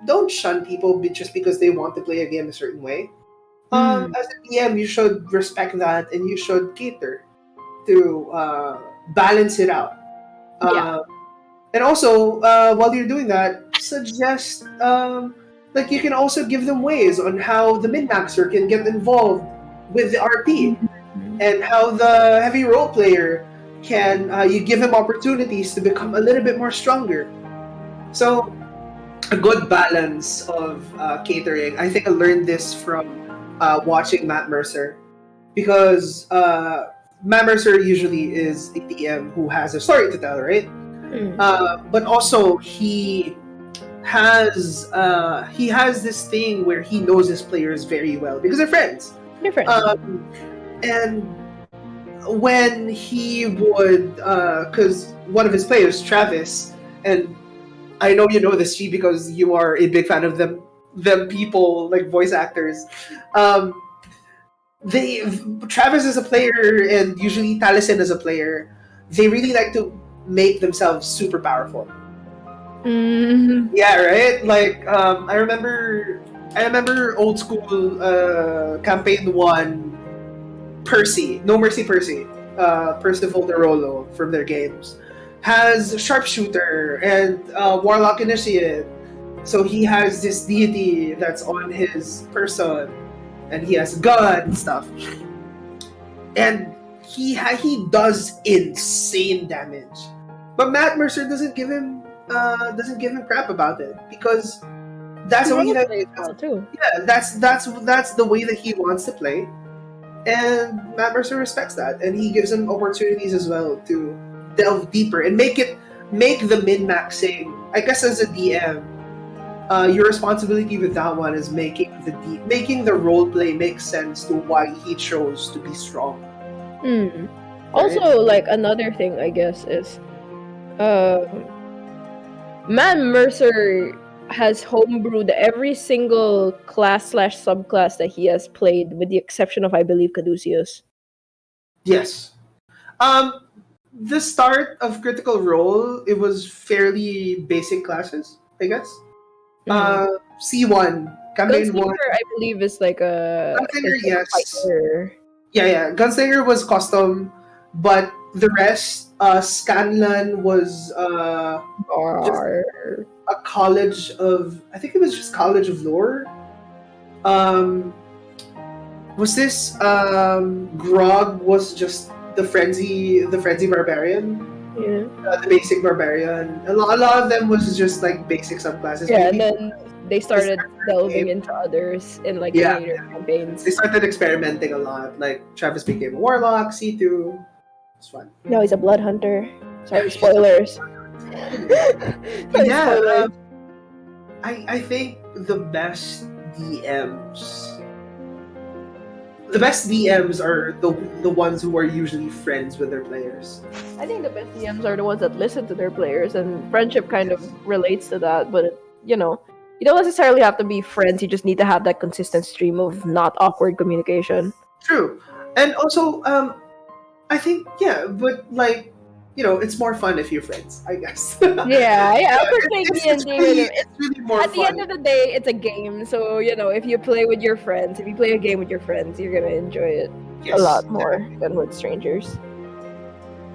Speaker 2: don't shun people just because they want to play a game a certain way.
Speaker 1: Hmm.
Speaker 2: As a PM, you should respect that and you should cater to balance it out.
Speaker 1: Yeah.
Speaker 2: Uh, and also, while you're doing that, suggest like you can also give them ways on how the min maxer can get involved with the RP,
Speaker 1: Mhm.
Speaker 2: and how the heavy role player can you give him opportunities to become a little bit more stronger. So a good balance of catering. I think I learned this from watching Matt Mercer, because Matt Mercer usually is a DM who has a story to tell, right?
Speaker 1: Hmm.
Speaker 2: But also he has this thing where he knows his players very well because they're friends.
Speaker 1: Different.
Speaker 2: And when he would, because one of his players, Travis, and I know you know this, G, because you are a big fan of them people, like voice actors. Um, they Travis is a player, and usually Taliesin is a player. They really like to make themselves super powerful.
Speaker 1: Mm-hmm.
Speaker 2: Yeah, right. Like I remember old school campaign one, Percy, No Mercy Percy, Percival de Rolo from their games. has sharpshooter and warlock initiate. So he has this deity that's on his person, and he has gun and stuff. And he does insane damage. But Matt Mercer doesn't give him crap about it because that's
Speaker 1: He
Speaker 2: the way that
Speaker 1: plays well too.
Speaker 2: yeah, that's the way that he wants to play. And Matt Mercer respects that, and he gives him opportunities as well to delve deeper and make the min-maxing. I guess as a DM, your responsibility with that one is making the role play make sense to why he chose to be strong.
Speaker 1: Also, like another thing, I guess, is Matt Mercer has homebrewed every single class/subclass that he has played, with the exception of, I believe, Caduceus.
Speaker 2: Yes. The start of Critical Role, it was fairly basic classes, I guess. C1, campaign 1.
Speaker 1: Gunslinger, I believe, is like a
Speaker 2: Gunslinger, yes.
Speaker 1: fighter.
Speaker 2: Yeah. Gunslinger was custom, but the rest, Scanlan was just a college of, I think it was just College of Lore. Was this Grog was just the frenzy barbarian?
Speaker 1: Yeah.
Speaker 2: The basic barbarian. A lot of them was just like basic subclasses.
Speaker 1: Yeah,
Speaker 2: Maybe.
Speaker 1: and then they started delving into others in like later campaigns.
Speaker 2: They started experimenting a lot. Like Travis became a warlock, C2. It's fun.
Speaker 1: No, he's a blood hunter. Sorry, spoilers.
Speaker 2: Yeah, I think the best DMs are the ones who are usually friends with their players.
Speaker 1: I think the best DMs are the ones that listen to their players, and friendship kind of relates to that. But you don't necessarily have to be friends. You just need to have that consistent stream of not awkward communication.
Speaker 2: True, and also I think but like it's more fun if you're friends, I guess.
Speaker 1: Yeah. Personally,
Speaker 2: it's really more
Speaker 1: at the end of the day, it's a game. So if you play with your friends, if you play a game with your friends, you're gonna enjoy it a lot more than with strangers.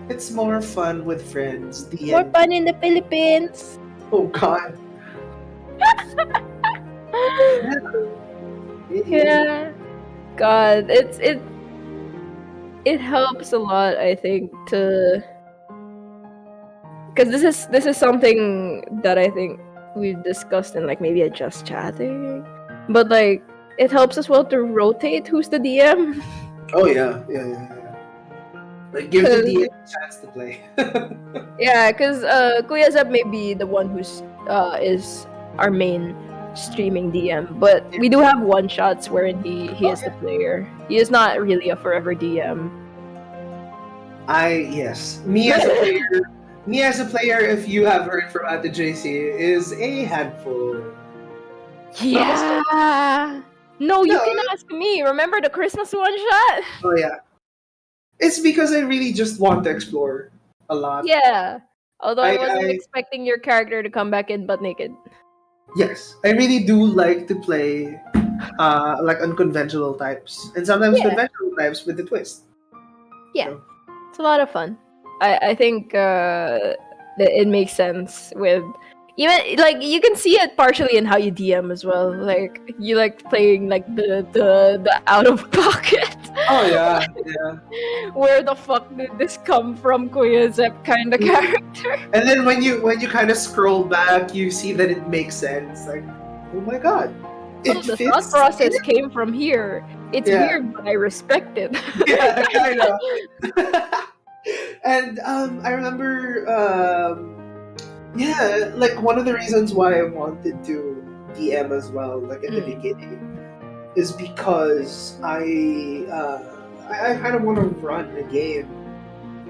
Speaker 2: It's more fun with friends.
Speaker 1: More fun in the Philippines.
Speaker 2: Oh God.
Speaker 1: Yeah. God, it helps a lot, I think, because this is something that I think we've discussed in like maybe a Just Chatting, but like it helps as well to rotate who's the DM.
Speaker 2: Oh yeah. Like give the DM a chance to play.
Speaker 1: Yeah, because Kuya Zeb may be the one who's is our main streaming DM, but we do have one shots wherein he is the player. He is not really a forever DM.
Speaker 2: Me as a player, if you have heard from at the JC, is a handful.
Speaker 1: Yeah. No, you can ask me. Remember the Christmas one shot?
Speaker 2: Oh yeah. It's because I really just want to explore a lot.
Speaker 1: Yeah. Although I wasn't expecting your character to come back in butt naked.
Speaker 2: Yes, I really do like to play like unconventional types, and sometimes conventional types with the twist.
Speaker 1: Yeah, so it's a lot of fun. I think it makes sense with even like you can see it partially in how you DM as well. Like you like playing like the out of pocket.
Speaker 2: Oh yeah.
Speaker 1: Where the fuck did this come from, Kuya Zep kind of character?
Speaker 2: And then when you kind of scroll back, you see that it makes sense. Like, oh my god,
Speaker 1: the thought process came from here. It's weird, but I respect it.
Speaker 2: Yeah, kind of. And I remember, like one of the reasons why I wanted to DM as well, like at the beginning, is because I kind of want to run a game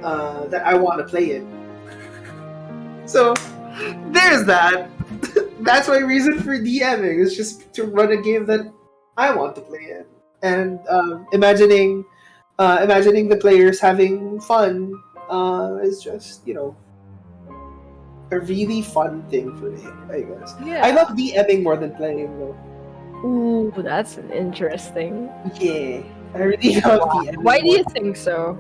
Speaker 2: that I want to play in. So there's that. That's my reason for DMing, is just to run a game that I want to play in, and imagining the players having fun is just a really fun thing for me, I guess.
Speaker 1: Yeah.
Speaker 2: I love DMing more than playing though.
Speaker 1: Ooh, that's interesting.
Speaker 2: Yeah, I really love DMing.
Speaker 1: Why do you think so?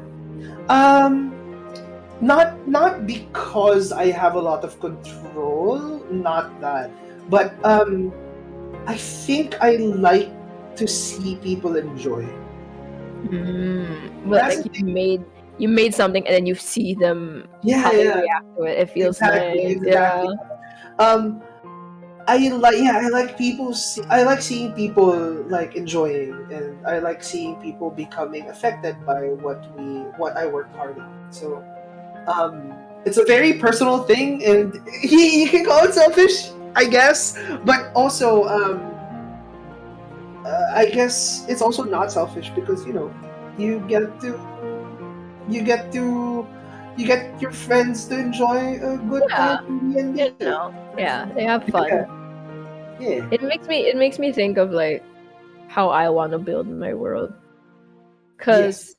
Speaker 2: not because I have a lot of control, not that, but I think I like to see people enjoy.
Speaker 1: But
Speaker 2: That's
Speaker 1: like
Speaker 2: the thing.
Speaker 1: you made something and then you see them
Speaker 2: Yeah,
Speaker 1: how they
Speaker 2: yeah,
Speaker 1: react to it. It feels
Speaker 2: exactly,
Speaker 1: nice. Yeah.
Speaker 2: exactly. Um, I like I like seeing people like enjoying, and I like seeing people becoming affected by what I work hard on. So it's a very personal thing, and you can call it selfish, I guess, but also I guess it's also not selfish because you get to you get to you get your friends to enjoy a good
Speaker 1: Yeah.
Speaker 2: time in D&D.
Speaker 1: Yeah, they have
Speaker 2: Yeah,
Speaker 1: fun.
Speaker 2: yeah,
Speaker 1: It makes me think of like how I want to build my world.
Speaker 2: yes.
Speaker 1: Cause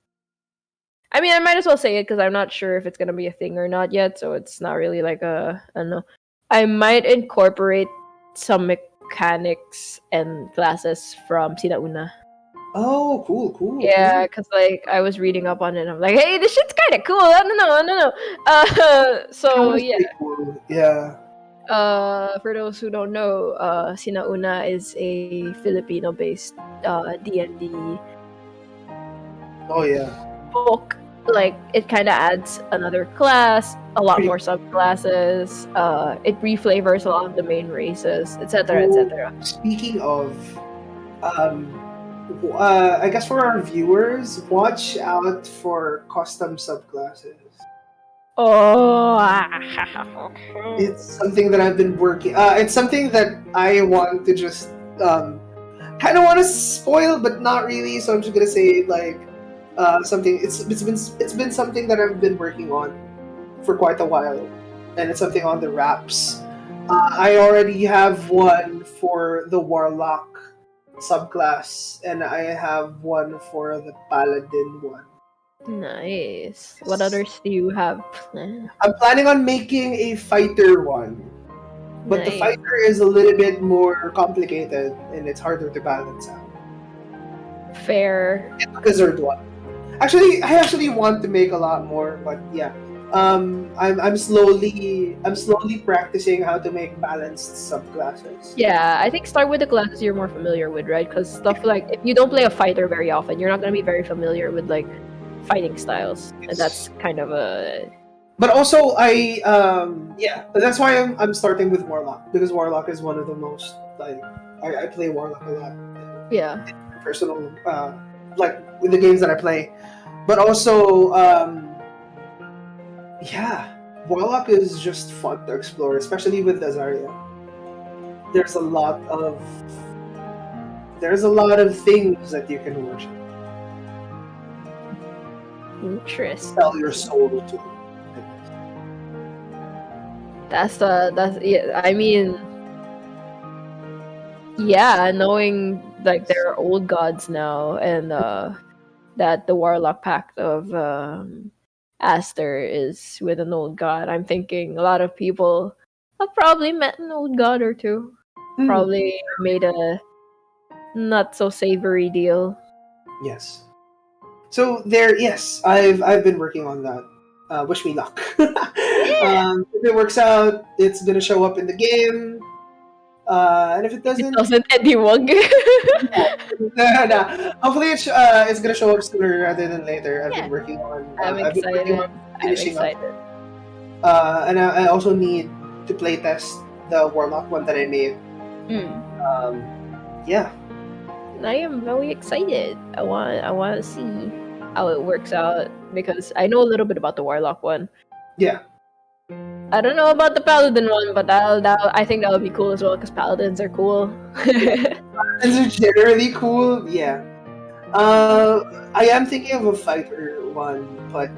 Speaker 1: I mean, I might as well say it because I'm not sure if it's gonna be a thing or not yet. So it's not really like I don't know. I might incorporate some mechanics and classes from Sinauna.
Speaker 2: Oh, cool, cool,
Speaker 1: Yeah,
Speaker 2: cool.
Speaker 1: because like I was reading up on it, and I'm like, hey, this shit's kind of cool. I don't know, I don't know.
Speaker 2: That
Speaker 1: So
Speaker 2: was
Speaker 1: yeah.
Speaker 2: pretty cool. Yeah.
Speaker 1: For those who don't know, Sinauna is a Filipino-based D&D
Speaker 2: Oh yeah.
Speaker 1: book. Like it kind of adds another class, a lot
Speaker 2: Pretty
Speaker 1: more subclasses. It reflavors a lot of the main races, etc.,
Speaker 2: cool.
Speaker 1: etc.
Speaker 2: Speaking of, um, I guess for our viewers, watch out for custom subclasses.
Speaker 1: Oh,
Speaker 2: It's something that I've been working. It's something that I want to just kind of want to spoil, but not really. So I'm just gonna say like something. It's been something that I've been working on for quite a while, and it's something on the wraps. I already have one for the warlock subclass, and I have one for the paladin one.
Speaker 1: nice. What others do you have planned?
Speaker 2: I'm planning on making a fighter one, but the
Speaker 1: Nice.
Speaker 2: fighter is a little bit more complicated and it's harder to balance out.
Speaker 1: Fair.
Speaker 2: And the wizard one. Actually, I actually want to make a lot more, but yeah. I'm slowly practicing how to make balanced subclasses.
Speaker 1: Yeah, I think start with the classes you're more familiar with, right? Because stuff like if you don't play a fighter very often, you're not gonna be very familiar with like fighting styles, and that's kind of a
Speaker 2: But also, yeah, that's why I'm starting with Warlock because Warlock is one of the most like I play Warlock a lot.
Speaker 1: yeah.
Speaker 2: Personal, like with the games that I play. But also, yeah, Warlock is just fun to explore, especially with Azaria. There's a lot of things that you can worship.
Speaker 1: Interesting.
Speaker 2: Sell your soul to.
Speaker 1: That's yeah. I mean, yeah. Knowing like there are old gods now, and that the Warlock Pact of Aster is with an old god. I'm thinking a lot of people have probably met an old god or two.
Speaker 2: Hmm.
Speaker 1: Probably made a not so savory deal.
Speaker 2: Yes. So there, yes, I've been working on that. Wish me luck.
Speaker 1: Yeah.
Speaker 2: If it works out, it's gonna show up in the game. And if it
Speaker 1: It
Speaker 2: doesn't,
Speaker 1: doesn't anyone.
Speaker 2: no. Hopefully it's gonna show up sooner rather than later.
Speaker 1: Yeah. I'm
Speaker 2: I've been working on
Speaker 1: excited. I'm
Speaker 2: finishing up.
Speaker 1: excited.
Speaker 2: And I also need to play test the Warlock one that I made.
Speaker 1: Mm.
Speaker 2: Um, yeah.
Speaker 1: I am very excited. I want to see how it works out because I know a little bit about the Warlock one.
Speaker 2: Yeah.
Speaker 1: I don't know about the Paladin one, but I think that'll be cool as well because Paladins are cool.
Speaker 2: These are generally cool. Yeah. I am thinking of a fighter one, but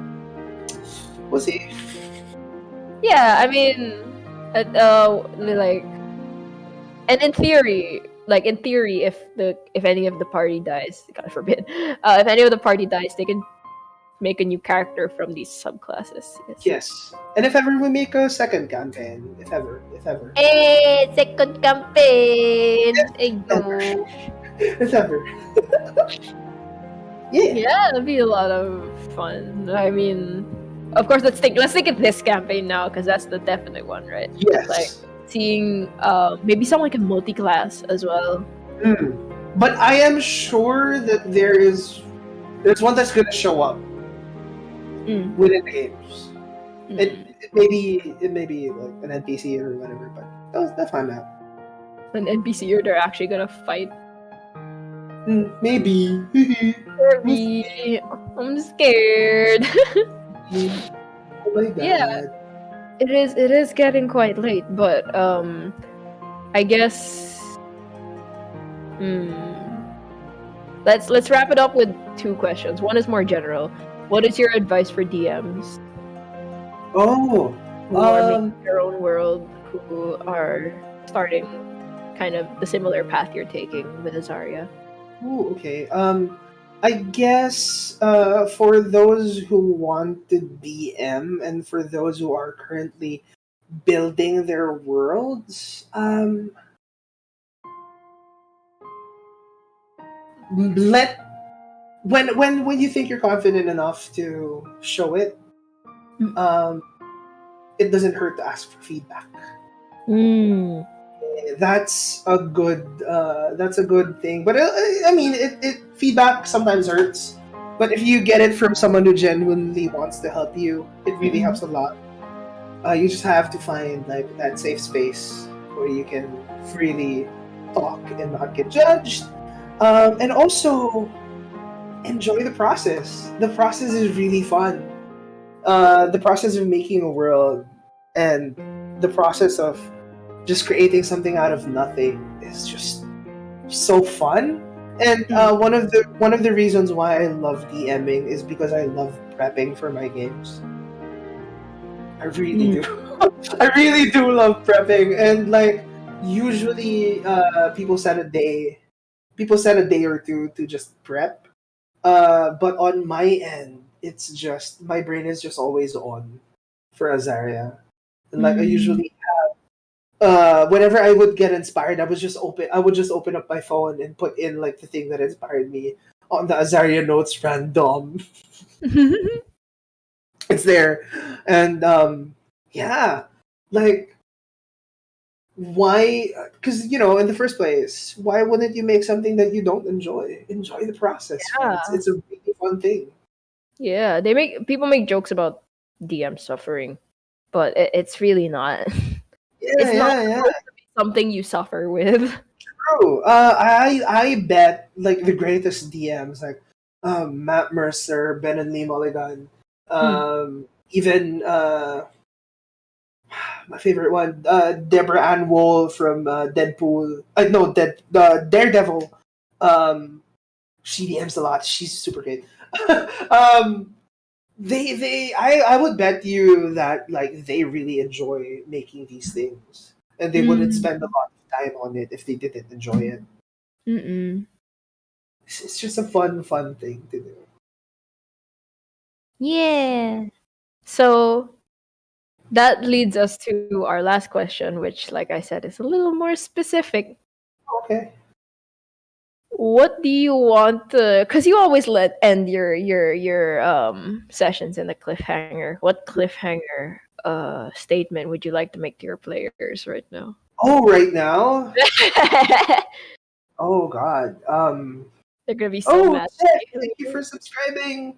Speaker 2: we'll see.
Speaker 1: Yeah, I mean, like, and in theory, if any of the party dies, God forbid, if any of the party dies, they can make a new character from these subclasses. Yes.
Speaker 2: Yes. And if ever we make a second campaign, if ever,
Speaker 1: Second campaign.
Speaker 2: ever,
Speaker 1: Ayo.
Speaker 2: if ever. Yeah.
Speaker 1: Yeah, it'd be a lot of fun. I mean, Of course, let's think of this campaign now because that's the definite one, right? Like
Speaker 2: Yes.
Speaker 1: seeing maybe someone can multi-class as well.
Speaker 2: But I am sure that there's one that's gonna show up
Speaker 1: Mm.
Speaker 2: within the games.
Speaker 1: Mm.
Speaker 2: It may be like an NPC or whatever, but they'll find out.
Speaker 1: An NPC or they're actually gonna fight.
Speaker 2: Maybe.
Speaker 1: Maybe. I'm scared.
Speaker 2: Oh my god.
Speaker 1: Yeah, it is. It is getting quite late, but I guess. Let's wrap it up with two questions. One is more general. What is your advice for DMs
Speaker 2: Oh.
Speaker 1: who are making their own world, who are starting kind of the similar path you're taking with Azaria?
Speaker 2: Oh, okay. I guess for those who want to DM and for those who are currently building their worlds, let when you think you're confident enough to show it,
Speaker 1: Mm.
Speaker 2: it doesn't hurt to ask for feedback. That's a good thing. But I mean, it feedback sometimes hurts. But if you get it from someone who genuinely wants to help you, it really helps a lot. You just have to find like that safe space where you can freely talk and not get judged, and also enjoy the process. The process is really fun. The process of making a world and the process of just creating something out of nothing is just so fun. And one of the reasons why I love DMing is because I love prepping for my games. I really do. I really do love prepping, and like usually, people set a day or two to just prep. But on my end, it's just my brain is just always on for Azaria, and like I usually whenever I would get inspired, I would just open up my phone and put in like the thing that inspired me on the Azaria notes random. It's there, and yeah, like why? Because in the first place, why wouldn't you make something that you don't enjoy? Enjoy the process, man.
Speaker 1: Yeah.
Speaker 2: It's a really fun thing.
Speaker 1: Yeah, people make jokes about DM suffering, but it's really not.
Speaker 2: Yeah,
Speaker 1: It's not
Speaker 2: yeah, yeah.
Speaker 1: supposed to be something you suffer with.
Speaker 2: True. I bet like the greatest DMs like Matt Mercer, Ben and Lee Mulligan, even my favorite one, Deborah Ann Wool from Deadpool. No, Daredevil. She DMs a lot. She's super great. um, I would bet you that like they really enjoy making these things, and they wouldn't spend a lot of time on it if they didn't enjoy it. It's just a fun thing to do.
Speaker 1: Yeah. So that leads us to our last question, which, like I said, is a little more specific.
Speaker 2: Okay.
Speaker 1: What do you want to? Because you always end your sessions in a cliffhanger. What cliffhanger statement would you like to make to your players right now?
Speaker 2: Oh, right now. Oh God.
Speaker 1: They're gonna be so mad.
Speaker 2: Thank you for subscribing.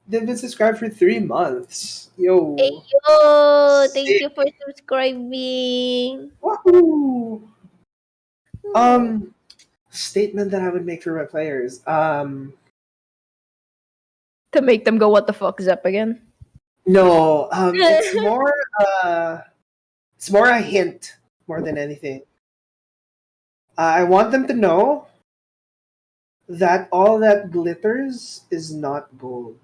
Speaker 2: They've been subscribed for 3 months. Yo.
Speaker 1: Hey yo! Thank
Speaker 2: Sick.
Speaker 1: you for subscribing.
Speaker 2: Wahoo. Statement that I would make for my players.
Speaker 1: To make them go, what the fuck is up again?
Speaker 2: No. It's more a hint more than anything. I want them to know that all that glitters is not gold.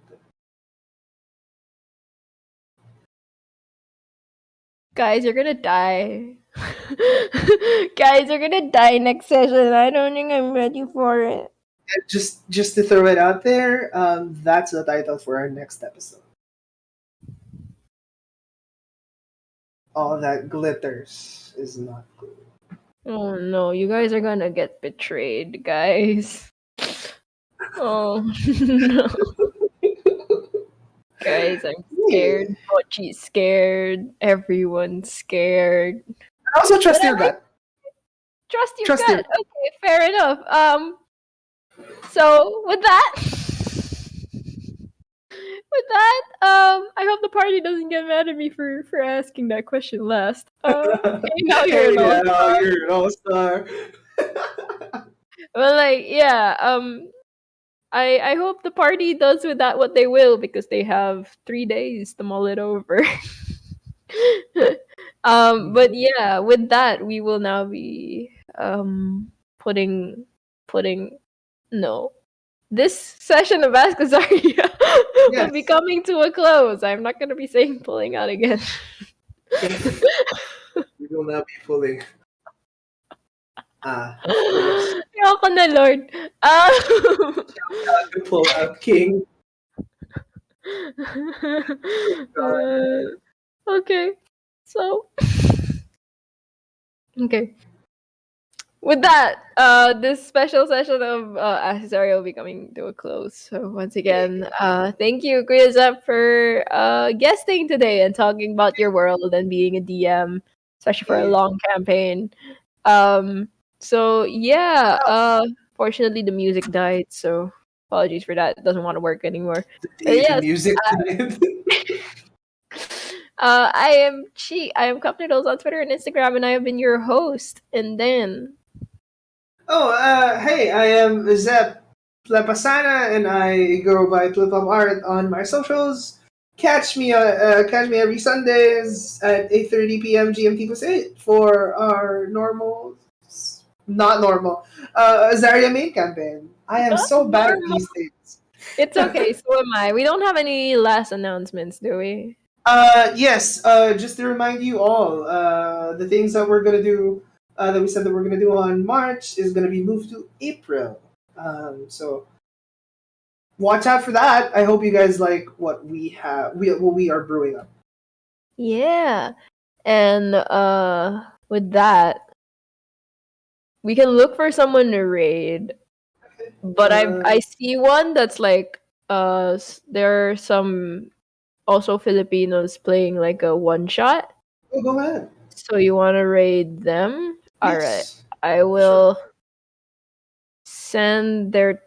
Speaker 1: Guys, you're gonna die. Guys, you're gonna die next session. I don't think I'm ready for it.
Speaker 2: And just to throw it out there, that's the title for our next episode. All that glitters is not gold.
Speaker 1: Oh no, you guys are gonna get betrayed, guys. Oh no. Guys, guys. I'm
Speaker 2: Yeah.
Speaker 1: scared. Mochi's scared. Everyone's scared.
Speaker 2: I also
Speaker 1: But
Speaker 2: trust
Speaker 1: I
Speaker 2: your
Speaker 1: like
Speaker 2: gut.
Speaker 1: trust your
Speaker 2: Trust your
Speaker 1: gut. Okay, fair enough. So with that, I hope the party doesn't get mad at me for asking that question last. Hey, now you're
Speaker 2: Hey,
Speaker 1: an all
Speaker 2: now
Speaker 1: star.
Speaker 2: you're an all-star.
Speaker 1: But like, yeah, I hope the party does with that what they will because they have 3 days to mull it over. But yeah, with that, we will now be putting putting no. This session of Ask Azaria will be
Speaker 2: Yes.
Speaker 1: coming to a close. I'm not gonna be saying pulling out again.
Speaker 2: We will now be pulling. Of course.
Speaker 1: Ayoko na, Lord.
Speaker 2: The pull-out king. God.
Speaker 1: Okay. So, okay. With that, this special session of Azaria will be coming to a close. So once again, thank you, Griza, for guesting today and talking about your world and being a DM, especially for a
Speaker 2: Yeah.
Speaker 1: long campaign. Um, so yeah, fortunately the music died, so apologies for that. It doesn't want to work anymore.
Speaker 2: The
Speaker 1: Yes,
Speaker 2: music died.
Speaker 1: I am Chi. I am Cup Noodles on Twitter and Instagram, and I have been your host. And then
Speaker 2: Hey, I am Zep Plepasana, and I go by Flip Up Art on my socials. Catch me every Sundays at 8:30 p.m. GMT plus 8 for our not normal, Azaria main campaign. I am
Speaker 1: not
Speaker 2: so bad at
Speaker 1: normal.
Speaker 2: these things.
Speaker 1: It's okay. So am I. We don't have any last announcements, do we?
Speaker 2: Yes. Just to remind you all, the things that we're gonna do, that we said that we're gonna do on March, is gonna be moved to April. So watch out for that. I hope you guys like what we are brewing up.
Speaker 1: Yeah. And with that, we can look for someone to raid. But I
Speaker 2: Uh,
Speaker 1: see one that's like there are some also Filipinos playing like a one shot.
Speaker 2: go ahead.
Speaker 1: So you want to raid them? All right.
Speaker 2: Yes.
Speaker 1: I
Speaker 2: Sure.
Speaker 1: will send their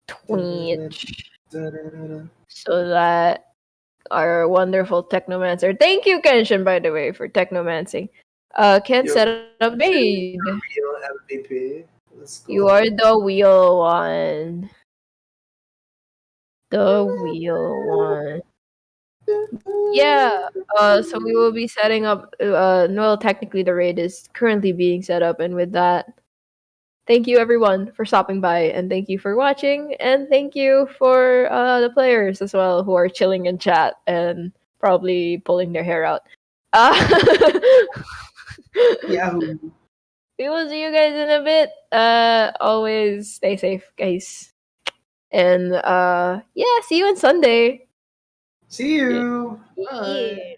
Speaker 1: tweet
Speaker 2: Da-da-da-da, da-da-da-da.
Speaker 1: so that our wonderful technomancer. Thank you, Kenshin, by the way, for technomancing. Can
Speaker 2: Yo,
Speaker 1: set up raid.
Speaker 2: real MVP. Let's
Speaker 1: You are
Speaker 2: go.
Speaker 1: the wheel one. The wheel one. Yeah. So we will be setting up. Well, technically, the raid is currently being set up, and with that, thank you everyone for stopping by, and thank you for watching, and thank you for the players as well who are chilling in chat and probably pulling their hair out. Uh,
Speaker 2: Yahoo.
Speaker 1: we will see you guys in a bit. Always stay safe, guys. And yeah, see you on Sunday.
Speaker 2: See
Speaker 1: Yeah.
Speaker 2: you.
Speaker 1: Yeah.
Speaker 2: Bye.